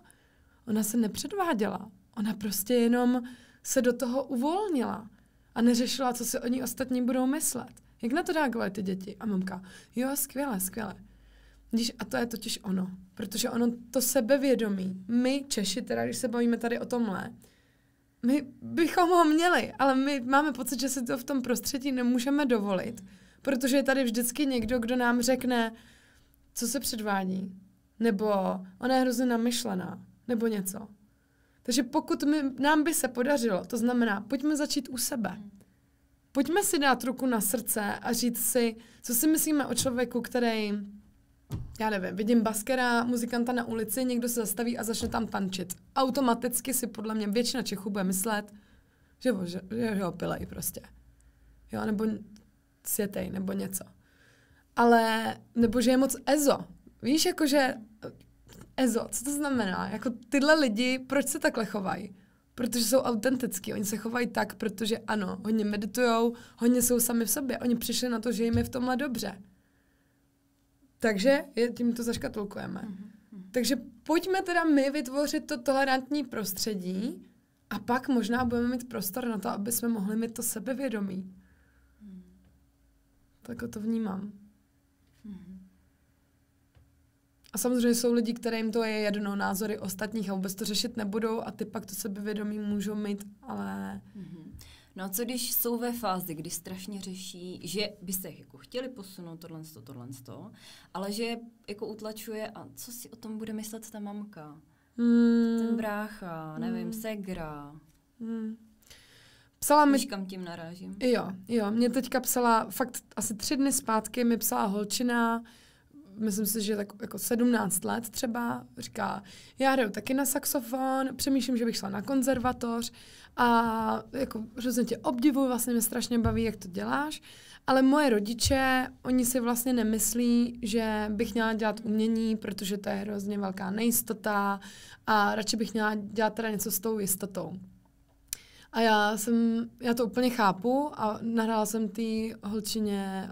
Speaker 2: Ona se nepředváděla, ona prostě jenom se do toho uvolnila a neřešila, co si o ní ostatní budou myslet. Jak na to reagovaly ty děti? A mamka, jo, skvěle, skvěle. A to je totiž ono. Protože ono to sebevědomí, my Češi, teda když se bavíme tady o tomhle, my bychom ho měli, ale my máme pocit, že si to v tom prostředí nemůžeme dovolit. Protože je tady vždycky někdo, kdo nám řekne, co se předvádí. Nebo ona je hrozně namyšlená. Nebo něco. Takže pokud nám by se podařilo, to znamená, pojďme začít u sebe. Pojďme si dát ruku na srdce a říct si, co si myslíme o člověku, který, já nevím, vidím baskera, muzikanta na ulici, někdo se zastaví a začne tam tančit. Automaticky si podle mě většina Čechů bude myslet, že ho pilej prostě. Jo, nebo světej, nebo něco. Ale, nebo že je moc ezo. Víš, jakože ezo, co to znamená? Jako tyhle lidi, proč se takhle chovají? Protože jsou autentický, oni se chovají tak, protože ano, hodně meditujou, hodně jsou sami v sobě, oni přišli na to, že jim je v tomhle dobře. Takže tím to zaškatulkujeme. Takže pojďme teda my vytvořit to tolerantní prostředí a pak možná budeme mít prostor na to, aby jsme mohli mít to sebevědomí. Tak to vnímám. A samozřejmě jsou lidi, kterým to je jedno, názory ostatních a vůbec to řešit nebudou a ty pak to sebevědomí můžou mít, ale...
Speaker 1: No a co když jsou ve fázi, kdy strašně řeší, že by se jako chtěli posunout tohle, ale že jako utlačuje a co si o tom bude myslet ta mamka? Ten brácha, nevím, segra.
Speaker 2: Psala mi...
Speaker 1: Víš, kam tím narážím?
Speaker 2: Jo, mě teďka psala, fakt asi 3 dny zpátky mi psala holčina, myslím si, že tak jako 17 let třeba, říká, já hraju taky na saxofon, přemýšlím, že bych šla na konzervatoř a jako hrozně tě obdivuju, vlastně mě strašně baví, jak to děláš, ale moje rodiče, oni si vlastně nemyslí, že bych měla dělat umění, protože to je hrozně velká nejistota a radši bych měla dělat teda něco s tou jistotou. A já to úplně chápu a nahrála jsem té holčině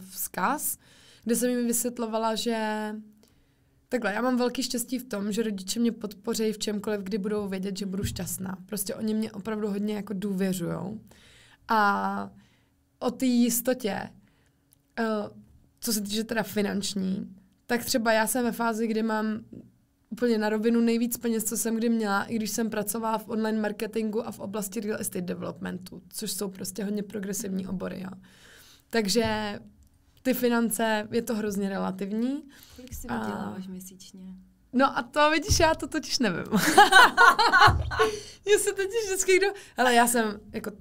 Speaker 2: vzkaz, kde jsem mi vysvětlovala, že takhle, já mám velký štěstí v tom, že rodiče mě podpoří v čemkoliv, kdy budou vědět, že budu šťastná. Prostě oni mě opravdu hodně jako důvěřujou. A o té jistotě, co se týče teda finanční, tak třeba já jsem ve fázi, kdy mám úplně na rovinu nejvíc peněz, co jsem kdy měla, i když jsem pracovala v online marketingu a v oblasti real estate developmentu, což jsou prostě hodně progresivní obory. Jo. Takže ty finance, je to hrozně relativní.
Speaker 1: Kolik si vyděláváš měsíčně?
Speaker 2: No a to vidíš, já to totiž nevím. Já se totiž vždycky ale já jsem, jako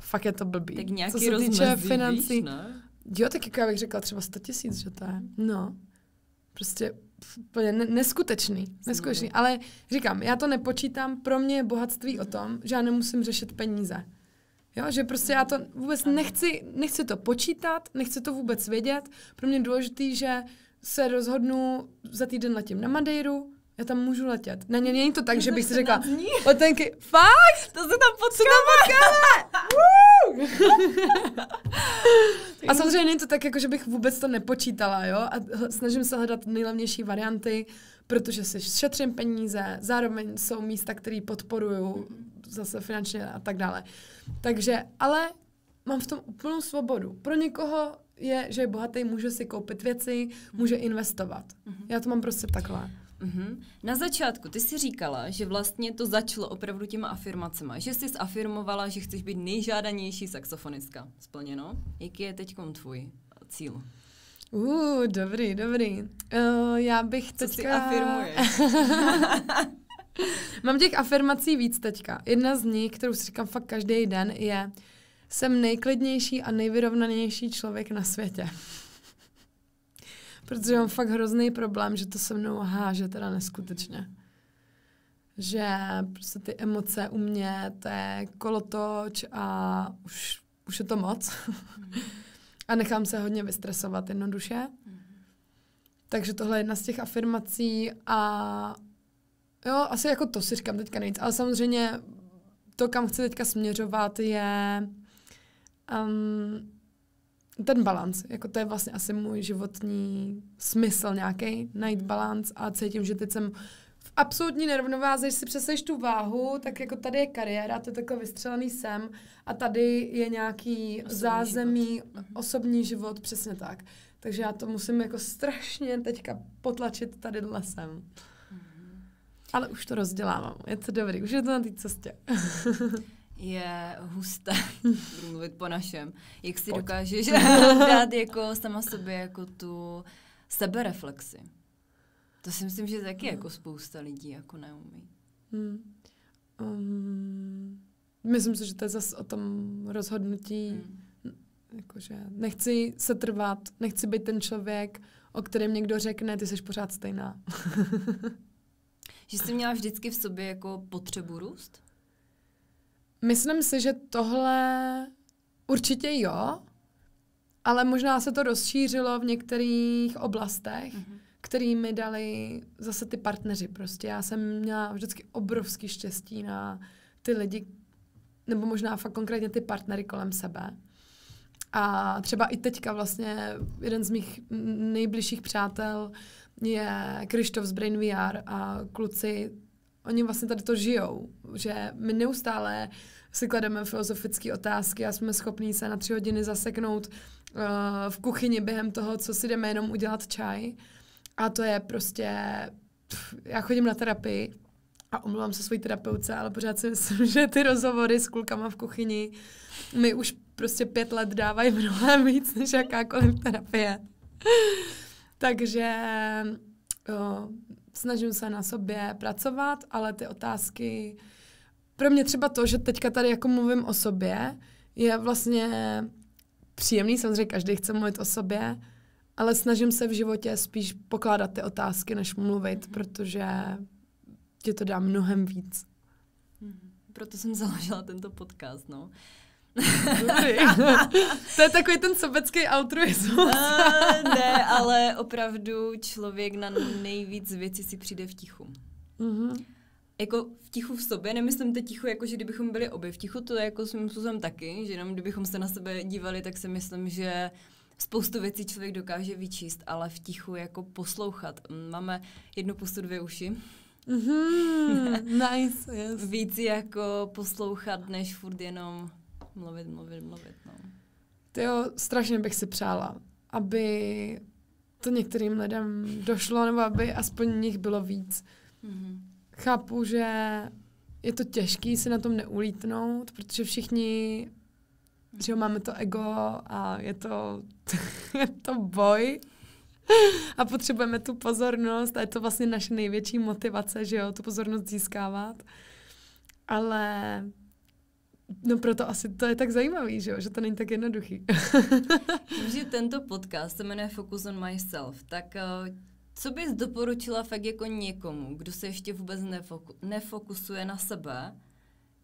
Speaker 2: fakt je to blbý.
Speaker 1: Tak nějaký
Speaker 2: co se týče financí.
Speaker 1: Víš, ne?
Speaker 2: Jo, tak jako já bych řekla třeba 100 000, že to je. No. Prostě úplně neskutečný. Ale říkám, já to nepočítám, pro mě je bohatství o tom, že já nemusím řešit peníze. Jo, že prostě já to vůbec nechci to počítat, nechci to vůbec vědět. Pro mě je důležitý, že se rozhodnu za týden letím na Madeiru, já tam můžu letět. Není to tak, že bych si řekla, letenky, fakt?
Speaker 1: To se tam potkáme!
Speaker 2: A samozřejmě není to tak, jako že bych vůbec to nepočítala, jo? A snažím se hledat nejlevnější varianty, protože si šetřím peníze, zároveň jsou místa, které podporuju zase finančně a tak dále. Takže, ale mám v tom úplnou svobodu. Pro někoho je, že je bohatý, může si koupit věci, může investovat. Já to mám prostě takhle.
Speaker 1: Na začátku ty jsi říkala, že vlastně to začalo opravdu těma afirmacema, že jsi afirmovala, že chceš být nejžádanější saxofonistka. Splněno? Jaký je teďkom tvůj cíl?
Speaker 2: Dobrý. Já bych teďka...
Speaker 1: Co si afirmuješ?
Speaker 2: Mám těch afirmací víc teďka. Jedna z nich, kterou si říkám fakt každý den, je jsem nejklidnější a nejvyrovnanější člověk na světě. Protože mám fakt hrozný problém, že to se mnou háže teda neskutečně. Že prostě ty emoce u mě, to je kolotoč a už je to moc. A nechám se hodně vystresovat jednoduše. Takže tohle je jedna z těch afirmací a jo, asi jako to si říkám teďka nejvíc. Ale samozřejmě to, kam chci teďka směřovat, je ten balans. Jako to je vlastně asi můj životní smysl nějaký, najít balans a cítím, že teď jsem v absolutní nerovnováze, když si přeseš tu váhu, tak jako tady je kariéra, to je takhle vystřelený sem a tady je nějaký zázemí, osobní život, přesně tak. Takže já to musím jako strašně teďka potlačit tady lesem. Ale už to rozdělávám, je to dobrý, už je to na té cestě.
Speaker 1: Je husté, budu mluvit po našem. Jak si dokážeš dát jako sama sobě jako tu sebereflexi? To si myslím, že taky jako spousta lidí jako neumí.
Speaker 2: Myslím si, že to je zase o tom rozhodnutí, jakože nechci se trvat, nechci být ten člověk, o kterém někdo řekne, ty jsi pořád stejná.
Speaker 1: Že jsi měla vždycky v sobě jako potřebu růst?
Speaker 2: Myslím si, že tohle určitě jo, ale možná se to rozšířilo v některých oblastech, který mi dali zase ty partneři prostě. Já jsem měla vždycky obrovský štěstí na ty lidi, nebo možná fakt konkrétně ty partnery kolem sebe. A třeba i teďka vlastně jeden z mých nejbližších přátel je Krištof z Brain VR a kluci, oni vlastně tady to žijou, že my neustále si klademe filozofické otázky a jsme schopní se na 3 hodiny zaseknout v kuchyni během toho, co si jdeme jenom udělat čaj. A to je prostě... já chodím na terapii a omlouvám se svojí terapeutce, ale pořád si myslím, že ty rozhovory s klukama v kuchyni mi už prostě 5 let dávají mnohem víc než jakákoliv terapie. Takže snažím se na sobě pracovat, ale ty otázky... Pro mě třeba to, že teďka tady jako mluvím o sobě, je vlastně příjemný, samozřejmě každý chce mluvit o sobě, ale snažím se v životě spíš pokládat ty otázky, než mluvit, protože ti to dá mnohem víc.
Speaker 1: Proto jsem založila tento podcast, no.
Speaker 2: To je takový ten sobecký altruismus.
Speaker 1: Ne, ale opravdu člověk na nejvíc věcí si přijde v tichu. jako v tichu v sobě, nemyslím teď ticho, jako že kdybychom byli obě v tichu, to je jako svým způsobem taky, že jenom kdybychom se na sebe dívali, tak si myslím, že spoustu věcí člověk dokáže vyčíst, ale v tichu jako poslouchat. Máme jednu pusu, dvě uši.
Speaker 2: Nice, yes.
Speaker 1: Víc jako poslouchat, než furt jenom mluvit, no.
Speaker 2: Tyjo, strašně bych si přála, aby to některým lidem došlo, nebo aby aspoň nich bylo víc. Chápu, že je to těžký si na tom neulítnout, protože všichni, že máme to ego a je to boj a potřebujeme tu pozornost a je to vlastně naše největší motivace, že jo, tu pozornost získávat. Ale no proto asi to je tak zajímavý, že jo, že to není tak jednoduchý.
Speaker 1: Že tento podcast se jmenuje Focus on Myself, tak co bys doporučila fakt jako někomu, kdo se ještě vůbec nefokusuje na sebe,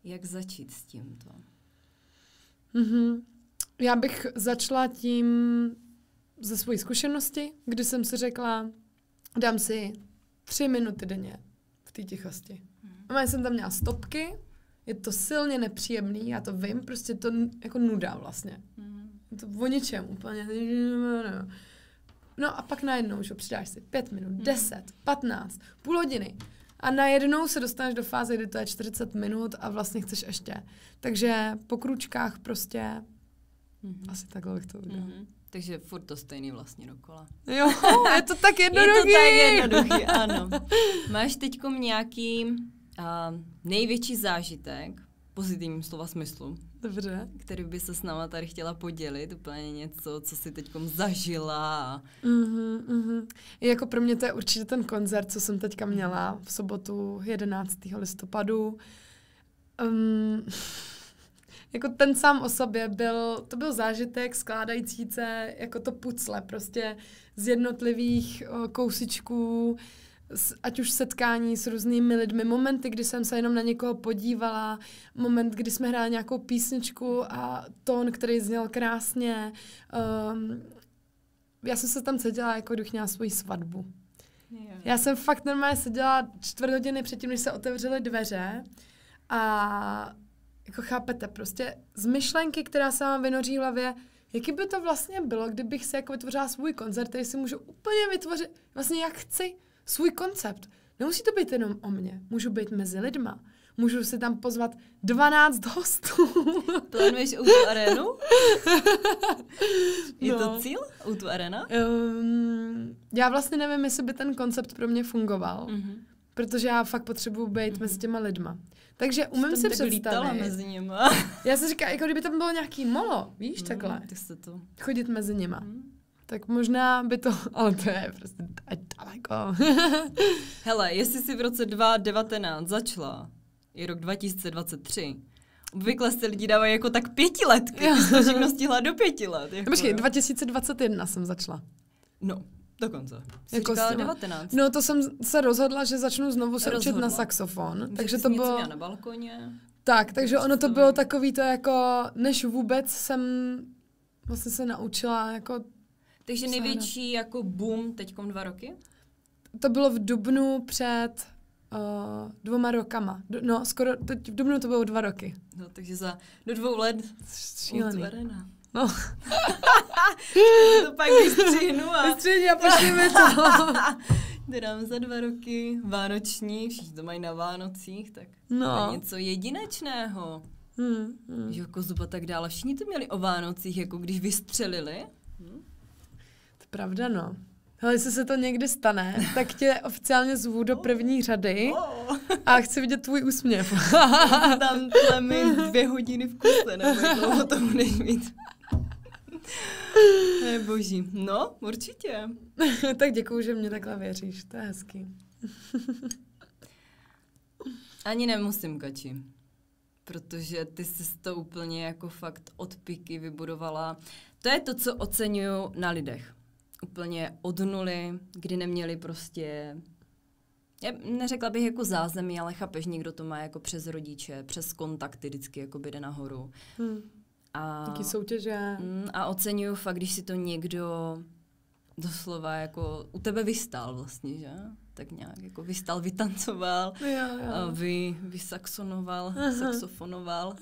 Speaker 1: jak začít s tímto?
Speaker 2: Já bych začala tím ze svojí zkušenosti, kdy jsem si řekla, dám si 3 minuty denně v té tichosti. A jsem tam měla stopky, je to silně nepříjemný, já to vím, prostě to jako nuda vlastně. Je to o ničem úplně. No a pak najednou, že přidáš si 5 minut, 10, 15, půl hodiny. A najednou se dostaneš do fáze, kdy to je 40 minut a vlastně chceš ještě. Takže po kručkách prostě asi takhle bych to udělala.
Speaker 1: Takže furt to stejný vlastně dokola.
Speaker 2: Jo, je to tak jednoduchý.
Speaker 1: Je to tak jednoduchý, ano. Máš teďkom nějaký největší zážitek, pozitivním slova smyslu,
Speaker 2: dobře,
Speaker 1: který by se s náma tady chtěla podělit, úplně něco, co jsi teďkom zažila.
Speaker 2: Jako pro mě to je určitě ten koncert, co jsem teďka měla v sobotu 11. listopadu. Jako ten sám o sobě to byl zážitek skládající se jako to pucle, prostě z jednotlivých kousičků, ať už setkání s různými lidmi, momenty, kdy jsem se jenom na někoho podívala, moment, kdy jsme hráli nějakou písničku a tón, který zněl krásně. Já jsem se tam seděla, jako když měla svoji svatbu. Já jsem fakt normálně seděla 4 hodiny předtím, než se otevřely dveře a jako chápete, prostě z myšlenky, která se vám vynoří v hlavě, jaký by to vlastně bylo, kdybych si jako vytvořila svůj koncert, který si můžu úplně vytvořit, vlastně jak chci, svůj koncept. Nemusí to být jenom o mně, můžu být mezi lidma, můžu si tam pozvat 12 hostů.
Speaker 1: Plánuješ O2 Arenu? Je to cíl? O2 Arena?
Speaker 2: Já vlastně nevím, jestli by ten koncept pro mě fungoval, protože já fakt potřebuji být mezi těma lidma. Takže umím si představit.
Speaker 1: Mezi nima.
Speaker 2: Já si říkám, jako kdyby tam bylo nějaký molo, víš, takhle.
Speaker 1: To.
Speaker 2: Chodit mezi nima. Tak možná by to, ale to je prostě daleko.
Speaker 1: Hele, jestli jsi v roce 2019 začala, je rok 2023, obvykle se lidi dávají jako tak 5letky, ty jsi to všechno stihla do 5 let. Jako,
Speaker 2: počkej, 2021 jsem začala.
Speaker 1: No, dokonce. Jsi
Speaker 2: jako
Speaker 1: říkala 19.
Speaker 2: No to jsem se rozhodla, že začnu znovu se učit na saxofon. Takže to bylo
Speaker 1: na balkoně.
Speaker 2: Tak, takže ono to bylo takový to jako, než vůbec jsem vlastně se naučila jako.
Speaker 1: Takže největší jako boom teďkom 2 roky?
Speaker 2: To bylo v dubnu před 2 rokama. No, skoro, teď v dubnu to bylo 2 roky.
Speaker 1: No, takže do 2 let
Speaker 2: šílený.
Speaker 1: Arena.
Speaker 2: No.
Speaker 1: To pak vystřihnu a
Speaker 2: pošlíme to.
Speaker 1: Dám za 2 roky vánoční, všichni to mají na Vánocích, tak
Speaker 2: no.
Speaker 1: To je něco jedinečného. Že jako zuba tak dále. Všichni to měli o Vánocích, jako když vystřelili.
Speaker 2: To je pravda, no. Hele, jestli se to někdy stane, tak tě oficiálně zvu do první řady a chci vidět tvůj úsměv.
Speaker 1: Tam mi 2 hodiny v kuse, nebo jak dlouho to budeš mít. Boží. No, určitě.
Speaker 2: Tak děkuju, že mě takhle věříš, to je hezký.
Speaker 1: Ani nemusím, Kači. Protože ty jsi to úplně jako fakt od piky vybudovala. To je to, co oceňuju na lidech. Úplně od nuly, kdy neměli prostě, já neřekla bych jako zázemí, ale chápeš, někdo to má jako přes rodiče, přes kontakty vždycky jako jde nahoru.
Speaker 2: Taky soutěže.
Speaker 1: A oceňuju fakt, když si to někdo doslova jako u tebe vystál vlastně, že? tak nějak jako vystal, vytancoval, vysaxonoval, saxofonoval.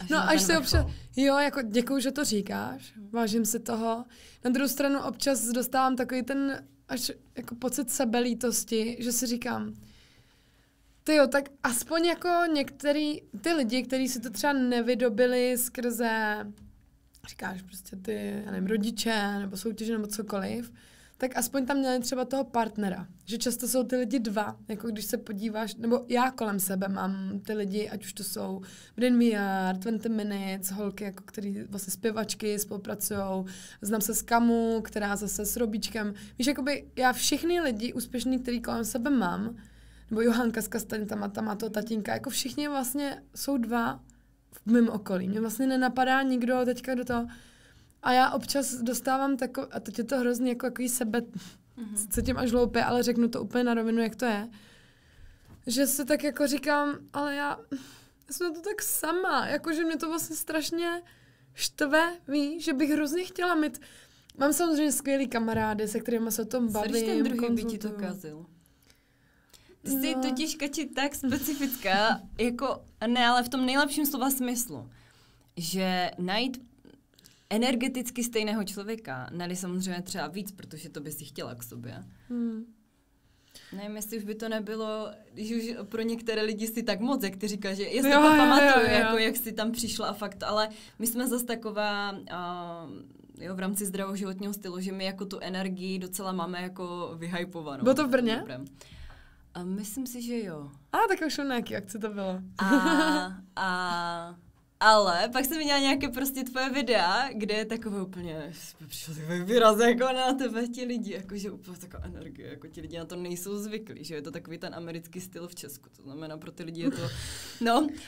Speaker 2: No až se občas, jako děkuju, že to říkáš, vážím si toho. Na druhou stranu občas dostávám takový ten až jako pocit sebelítosti, že si říkám, tak aspoň jako některý, ty lidi, kteří si to třeba nevydobili skrze, říkáš prostě ty, já nevím, rodiče, nebo soutěže, nebo cokoliv, tak aspoň tam měli třeba toho partnera. Že často jsou ty lidi dva, jako když se podíváš, nebo já kolem sebe mám ty lidi, ať už to jsou Brin VR, 20 Minutes, holky, jako který vlastně zpěvačky spolupracujou, znám se s Kamu, která zase s Robíčkem. Víš, jakoby já všechny lidi úspěšný, který kolem sebe mám, nebo Johanka s Kastaňtama, tam má toho tatínka, jako všichni vlastně jsou dva v mém okolí. Mě vlastně nenapadá nikdo teďka do toho. A já občas dostávám a teď je to hrozně jako sebe, cítím až hloupě, ale řeknu to úplně na rovinu, jak to je. Že se tak jako říkám, ale já jsem to tak sama, jakože mě to vlastně strašně štve, víš, že bych hrozně chtěla mít. Mám samozřejmě skvělý kamarády, se kterými se o tom bavím.
Speaker 1: Co když ten druhý by ti to kazil? Ty jsi totiž, Kači, tak specifická, jako, ne, ale v tom nejlepším slova smyslu, že najít energeticky stejného člověka, ne samozřejmě třeba víc, protože to by si chtěla k sobě. Nevím, jestli už by to nebylo, když už pro některé lidi si tak moc, jak ty říkáš, že já si to pamatuju, jako jak jsi tam přišla a fakt, ale my jsme zase taková, v rámci zdravého životního stylu, že my jako tu energii docela máme jako vyhypovanou.
Speaker 2: Bylo to v Brně?
Speaker 1: Dobrém. A myslím si, že jo.
Speaker 2: Tak už na jaký akci to bylo.
Speaker 1: Ale pak jsem viděla nějaké prostě tvoje videa, kde je takové úplně, přišel takový výraz jako na tebe ti lidi, jakože úplně taková energie, jako ti lidi na to nejsou zvyklí, že je to takový ten americký styl v Česku, to znamená pro ty lidi je to,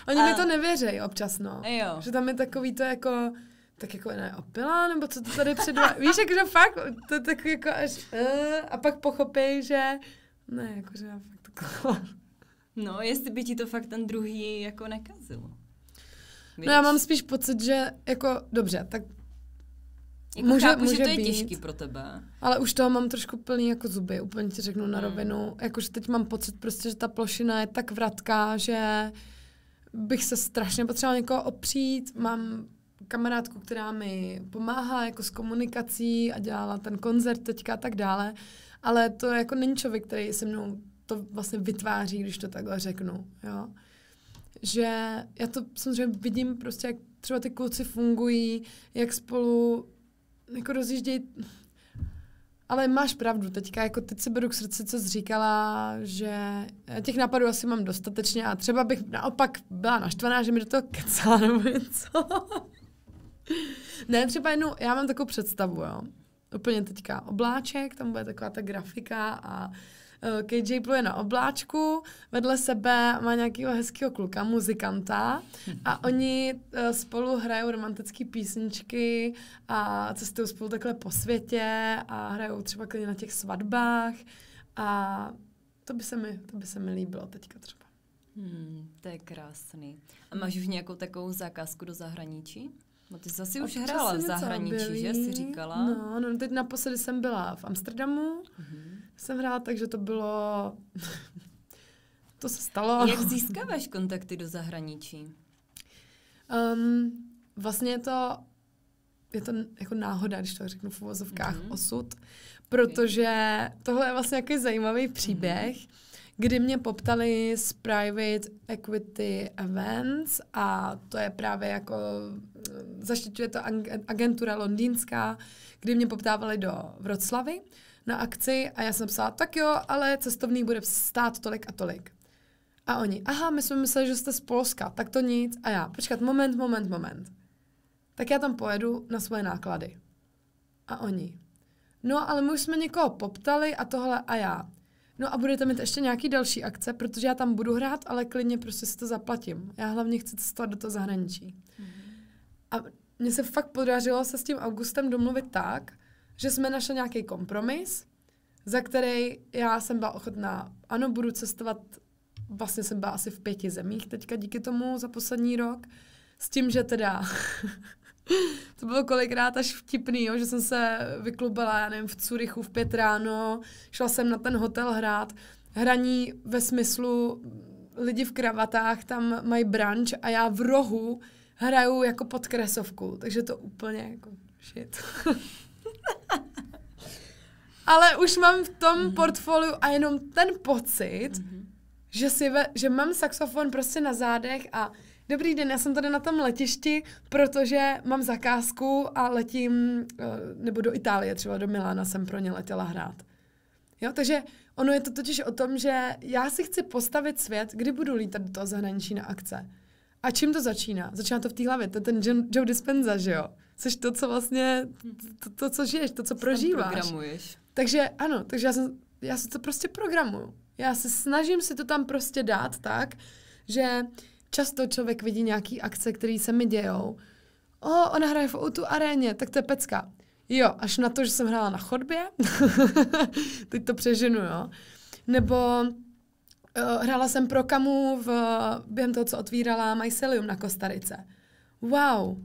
Speaker 2: Oni mi to nevěřejí občas,
Speaker 1: jo.
Speaker 2: Že tam je takový to jako, tak jako opila, nebo co to tady předvádí, víš, jakože fakt, to tak jako až, a pak pochopí, že, ne, jakože já fakt taková.
Speaker 1: No, jestli by ti to fakt ten druhý jako nekazil.
Speaker 2: No já mám spíš pocit, že jako dobře, tak
Speaker 1: jako
Speaker 2: může
Speaker 1: že to je
Speaker 2: být,
Speaker 1: těžký pro tebe.
Speaker 2: Ale už toho mám trošku plný jako zuby, úplně ti řeknu na rovinu. Jakože teď mám pocit prostě, že ta plošina je tak vratká, že bych se strašně potřebovala někoho opřít. Mám kamarádku, která mi pomáhá jako s komunikací a dělala ten koncert teďka a tak dále. Ale to jako není člověk, který se mnou to vlastně vytváří, když to takhle řeknu, jo. Že já to samozřejmě vidím prostě, jak třeba ty kluci fungují, jak spolu jako rozjíždějí. Ale máš pravdu, teďka jako teď si beru k srdci, co jsi říkala, že já těch nápadů asi mám dostatečně a třeba bych naopak byla naštvaná, že mi do toho kecá nebo něco. Ne, třeba jednou, já mám takovou představu, jo. Úplně teďka obláček, tam bude taková ta grafika a KJ pluje na obláčku, vedle sebe má nějakého hezkého kluka, muzikanta a oni spolu hrajou romantické písničky a cestují spolu takhle po světě a hrajou třeba klidně na těch svatbách a to by se mi líbilo teďka třeba.
Speaker 1: To je krásný. A máš už nějakou takovou zakázku do zahraničí? No ty jsi asi už hrála v zahraničí, že jsi říkala?
Speaker 2: No, teď naposledy jsem byla v Amsterdamu, jsem hrála, takže to bylo, to se stalo.
Speaker 1: Jak získáváš kontakty do zahraničí?
Speaker 2: Vlastně je to jako náhoda, když to řeknu v uvozovkách, osud, protože tohle je vlastně nějaký zajímavý příběh, kdy mě poptali z Private Equity Events a to je právě jako, zaštiťuje to agentura londýnská, kdy mě poptávali do Vroclavy na akci a já jsem psala, tak jo, ale cestovný bude stát tolik a tolik. A oni, my jsme mysleli, že jste z Polska, tak to nic. A já, počkat, moment. Tak já tam pojedu na svoje náklady. A oni, no ale my už jsme někoho poptali a tohle a já. No a budete mít ještě nějaký další akce, protože já tam budu hrát, ale klidně prostě si to zaplatím. Já hlavně chci cestovat do toho zahraničí. A mně se fakt podařilo se s tím Augustem domluvit tak, že jsme našli nějaký kompromis, za který já jsem byla ochotná, ano, budu cestovat, vlastně jsem byla asi v 5 zemích teďka díky tomu za poslední rok, s tím, že teda To bylo kolikrát až vtipný, jo, že jsem se vyklubala, já nevím, v Curychu v 5 ráno, šla jsem na ten hotel hrát. Hraní ve smyslu lidi v kravatách tam mají brunch a já v rohu hraju jako pod kresovku, takže to úplně jako shit. Ale už mám v tom portfoliu a jenom ten pocit, že mám saxofon prostě na zádech a dobrý den, já jsem tady na tom letišti, protože mám zakázku a letím, nebo do Itálie, třeba do Milána jsem pro ně letěla hrát. Jo, takže ono je to totiž o tom, že já si chci postavit svět, kdy budu lítat do toho zahraničí na akce. A čím to začíná? Začíná to v té hlavě, to je ten Joe Dispenza, že jo? Což to, co vlastně, to, co žiješ, to, co prožíváš.
Speaker 1: Programuješ.
Speaker 2: Takže ano, takže já si to prostě programuju. Já se snažím si to tam prostě dát tak, že často člověk vidí nějaký akce, které se mi dějou. Ona hraje v O2 aréně, tak to je pecka. Jo, až na to, že jsem hrála na chodbě, teď to přeženu, jo. Nebo hrála jsem pro Kamu během toho, co otvírala Mycelium na Kostarice. Wow.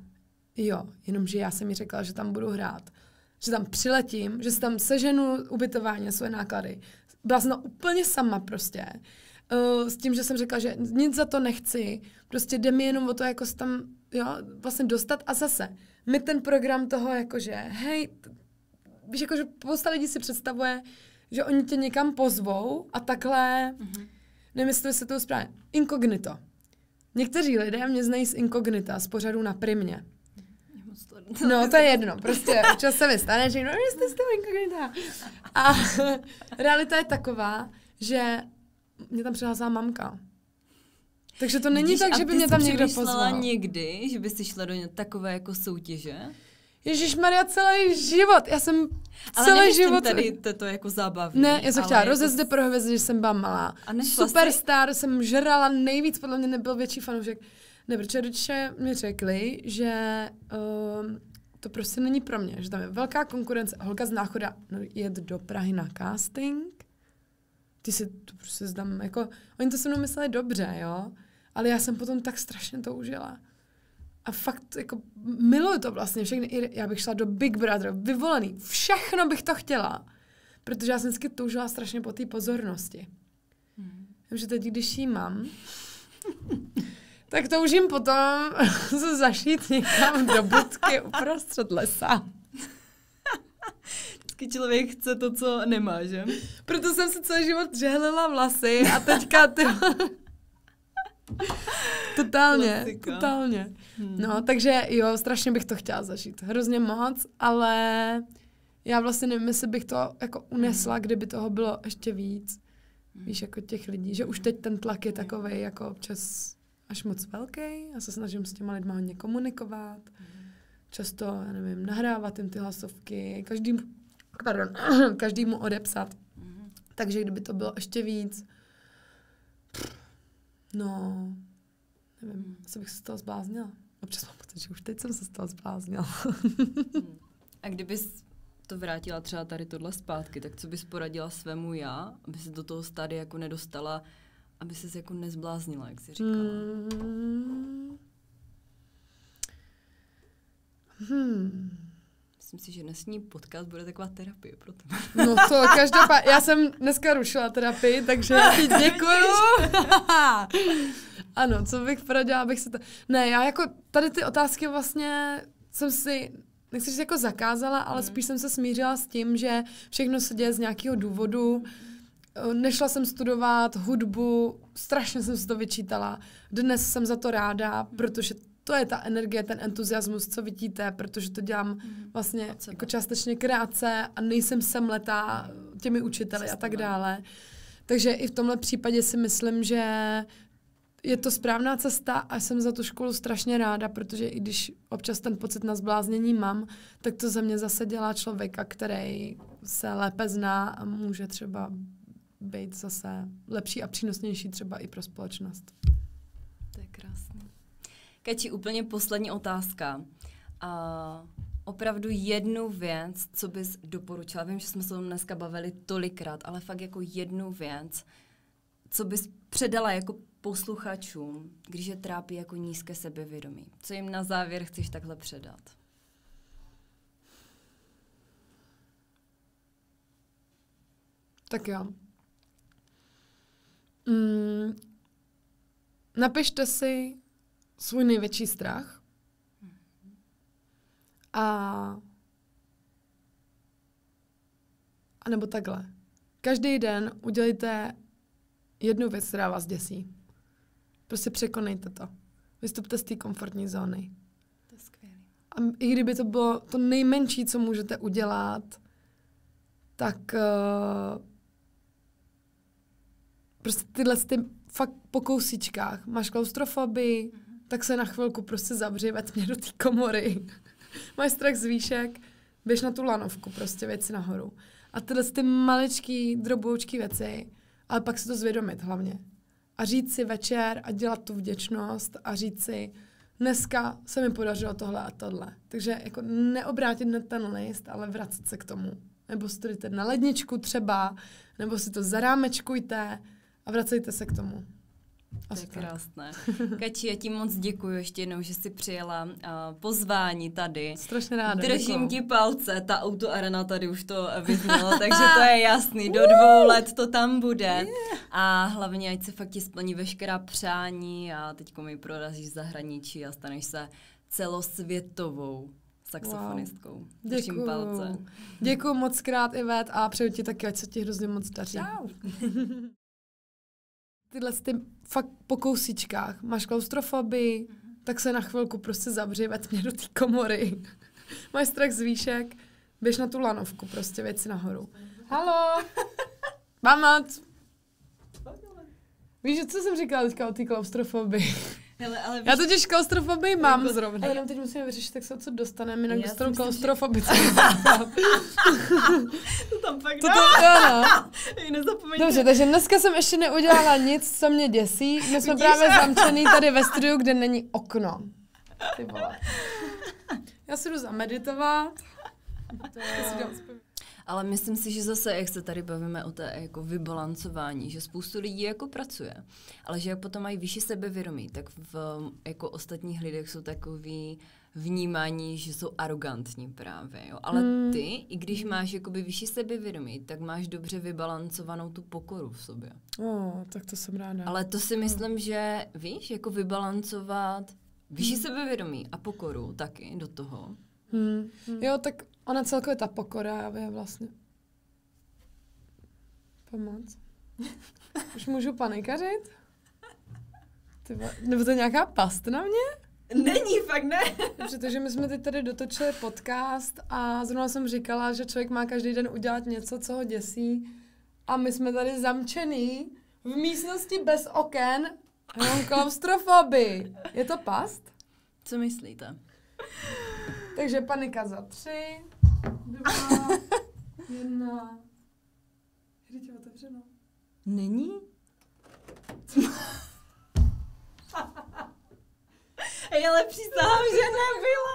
Speaker 2: Jo, jenomže já jsem jí řekla, že tam budu hrát. Že tam přiletím, že si tam seženu ubytování a svoje náklady. Byla jsem úplně sama prostě. S tím, že jsem řekla, že nic za to nechci. Prostě jde mi jenom o to, jako se tam vlastně dostat a zase. My ten program toho, jakože, hej, víš, jakože spousta lidí si představuje, že oni tě někam pozvou a takhle, nevím, jestli se to správně, inkognito. Někteří lidé mě znají z inkognita, z pořadu Na Primě. No, to je jedno, prostě občas se mi stane, že jste z toho inkognita. A realita je taková, že mě tam přihlásila mamka. Takže to není tak, že by mě tam někdo pozval.
Speaker 1: Někdy, že bys šla do takové jako soutěže?
Speaker 2: Ježišmarja, celý život. Já jsem celý život...
Speaker 1: Ale tady to jako zábavný.
Speaker 2: Ne, já jsem chtěla rozjezdy pro hvězdy, že jsem byla malá.
Speaker 1: A
Speaker 2: Superstar jsem žrala nejvíc, podle mě nebyl větší fanoušek. Ne, protože rodiče mi řekli, že to prostě není pro mě, že tam je velká konkurence. Holka z Náchoda jet do Prahy na casting. Ty si to prostě zdám, jako, oni to se mnou mysleli dobře, jo, ale já jsem potom tak strašně to užila. A fakt, jako, miluji to vlastně všechny, já bych šla do Big Brother, Vyvolený, všechno bych to chtěla, protože já jsem vždycky toužila strašně po té pozornosti. Vím, že teď, když jí mám, tak toužím potom se zašít někam do budky uprostřed lesa.
Speaker 1: Člověk chce to, co nemá, že?
Speaker 2: Proto jsem si celý život žehlila vlasy a teďka Totálně. No, takže jo, strašně bych to chtěla zažít. Hrozně moc, ale já vlastně nevím, jestli bych to jako unesla, kdyby toho bylo ještě víc. Víš, jako těch lidí, že už teď ten tlak je takovej jako občas až moc velký. Já se snažím s těma lidma hodně komunikovat. Často, já nevím, nahrávat jim ty hlasovky, každému odepsat. Takže kdyby to bylo ještě víc, no, nevím, asi bych se z toho zbláznila. Občas mám pocit, že už teď jsem se z toho zbláznila.
Speaker 1: A kdybys to vrátila třeba tady tohle zpátky, tak co bys poradila svému já, aby se do toho stádia jako nedostala, aby ses jako nezbláznila, jak jsi říkala? Myslím si, že dnesní podcast bude taková terapie pro tebe.
Speaker 2: No to každopádně, já jsem dneska rušila terapii, takže já ti děkuju. Ano, co bych poradila, abych se to... Ne, já jako tady ty otázky vlastně jsem si, nechci říct jako zakázala, ale spíš jsem se smířila s tím, že všechno se děje z nějakého důvodu. Nešla jsem studovat hudbu, strašně jsem si to vyčítala. Dnes jsem za to ráda, protože to je ta energie, ten entuziasmus, co vidíte, protože to dělám vlastně jako částečně krátce a nejsem semletá těmi učiteli a tak dále. Takže i v tomhle případě si myslím, že je to správná cesta a jsem za tu školu strašně ráda, protože i když občas ten pocit na zbláznění mám, tak to ze mě zase dělá člověka, který se lépe zná a může třeba být zase lepší a přínosnější třeba i pro společnost.
Speaker 1: To je krásné. Kači, úplně poslední otázka. Opravdu jednu věc, co bys doporučila. Vím, že jsme se o tom dneska bavili tolikrát, ale fakt jako jednu věc, co bys předala jako posluchačům, když je trápí jako nízké sebevědomí? Co jim na závěr chceš takhle předat?
Speaker 2: Tak jo. Napište si svůj největší strach a nebo takhle. Každý den udělejte jednu věc, která vás děsí. Prostě překonejte to. Vystupte z té komfortní zóny.
Speaker 1: To je skvělé.
Speaker 2: A i kdyby to bylo to nejmenší, co můžete udělat, tak prostě tyhle ty fakt po kousíčkách. Máš klaustrofobii, tak se na chvilku prostě zavři, veď mě do té komory. Máš strach z výšek, běž na tu lanovku, prostě věci nahoru. A tyhle ty maličký, droboučký věci, ale pak si to zvědomit hlavně. A říct si večer a dělat tu vděčnost a říct si, dneska se mi podařilo tohle a tohle. Takže jako neobrátit na ten list, ale vracet se k tomu. Nebo si to dejte na ledničku třeba, nebo si to zarámečkujte a vracejte se k tomu.
Speaker 1: To je krásné. Kači, já ti moc děkuji ještě jednou, že jsi přijela pozvání tady.
Speaker 2: Strašně ráda.
Speaker 1: Držím ti palce, ta autoarena tady už to vyzněla, takže to je jasný, do 2 let to tam bude. A hlavně, ať se fakt ti splní veškerá přání a teďko mi prorazíš v zahraničí a staneš se celosvětovou saxofonistkou.
Speaker 2: Wow.
Speaker 1: Držím palce.
Speaker 2: Děkuju moc krát, Ivet, a přeju ti taky, ať se ti hrozně moc daří.
Speaker 1: Čau.
Speaker 2: Tyhle ty fakt po kousíčkách. Máš klaustrofobii, tak se na chvilku prostě zavři, veď mě do té komory. Máš strach z výšek, běž na tu lanovku, prostě věci nahoru. Halo! Pomoc! Víš, co jsem říkala teďka o té klaustrofobii?
Speaker 1: Hele, ale víš,
Speaker 2: Já totiž klaustrofobii mám.
Speaker 1: jako zrovna.
Speaker 2: A jenom teď musíme vyřešit, tak se co dostaneme, jinak
Speaker 1: Já
Speaker 2: dostanu
Speaker 1: si myslím,
Speaker 2: klaustrofobický.
Speaker 1: to tam fakt nezapomeňte.
Speaker 2: Dobře, takže dneska jsem ještě neudělala nic, co mě děsí. My jsme právě zamčený tady ve studiu, kde není okno. Ty vole. Já si jdu zameditovat.
Speaker 1: Ale myslím si, že zase, jak se tady bavíme o té jako vybalancování, že spoustu lidí jako pracuje, ale že jak potom mají vyšší sebevědomí, tak v jako ostatních lidech jsou takový vnímání, že jsou arrogantní právě. Jo? Ale ty, i když máš jakoby vyšší sebevědomí, tak máš dobře vybalancovanou tu pokoru v sobě.
Speaker 2: Tak to jsem ráda.
Speaker 1: Ale to si myslím, že víš, jako vybalancovat vyšší sebevědomí a pokoru taky do toho.
Speaker 2: Jo, tak ona celkově ta pokora je vlastně. Pomoc. Už můžu panikařit? Nebo to je nějaká past na mě?
Speaker 1: Není, fakt ne.
Speaker 2: Protože my jsme teď tady dotočili podcast a zrovna jsem říkala, že člověk má každý den udělat něco, co ho děsí. A my jsme tady zamčený v místnosti bez oken. Mám klaustrofobii. Je to past?
Speaker 1: Co myslíte?
Speaker 2: Takže panika za 3, 2, 1. Když je otevřeno.
Speaker 1: Není? Hej, ale přísahám, že nebylo.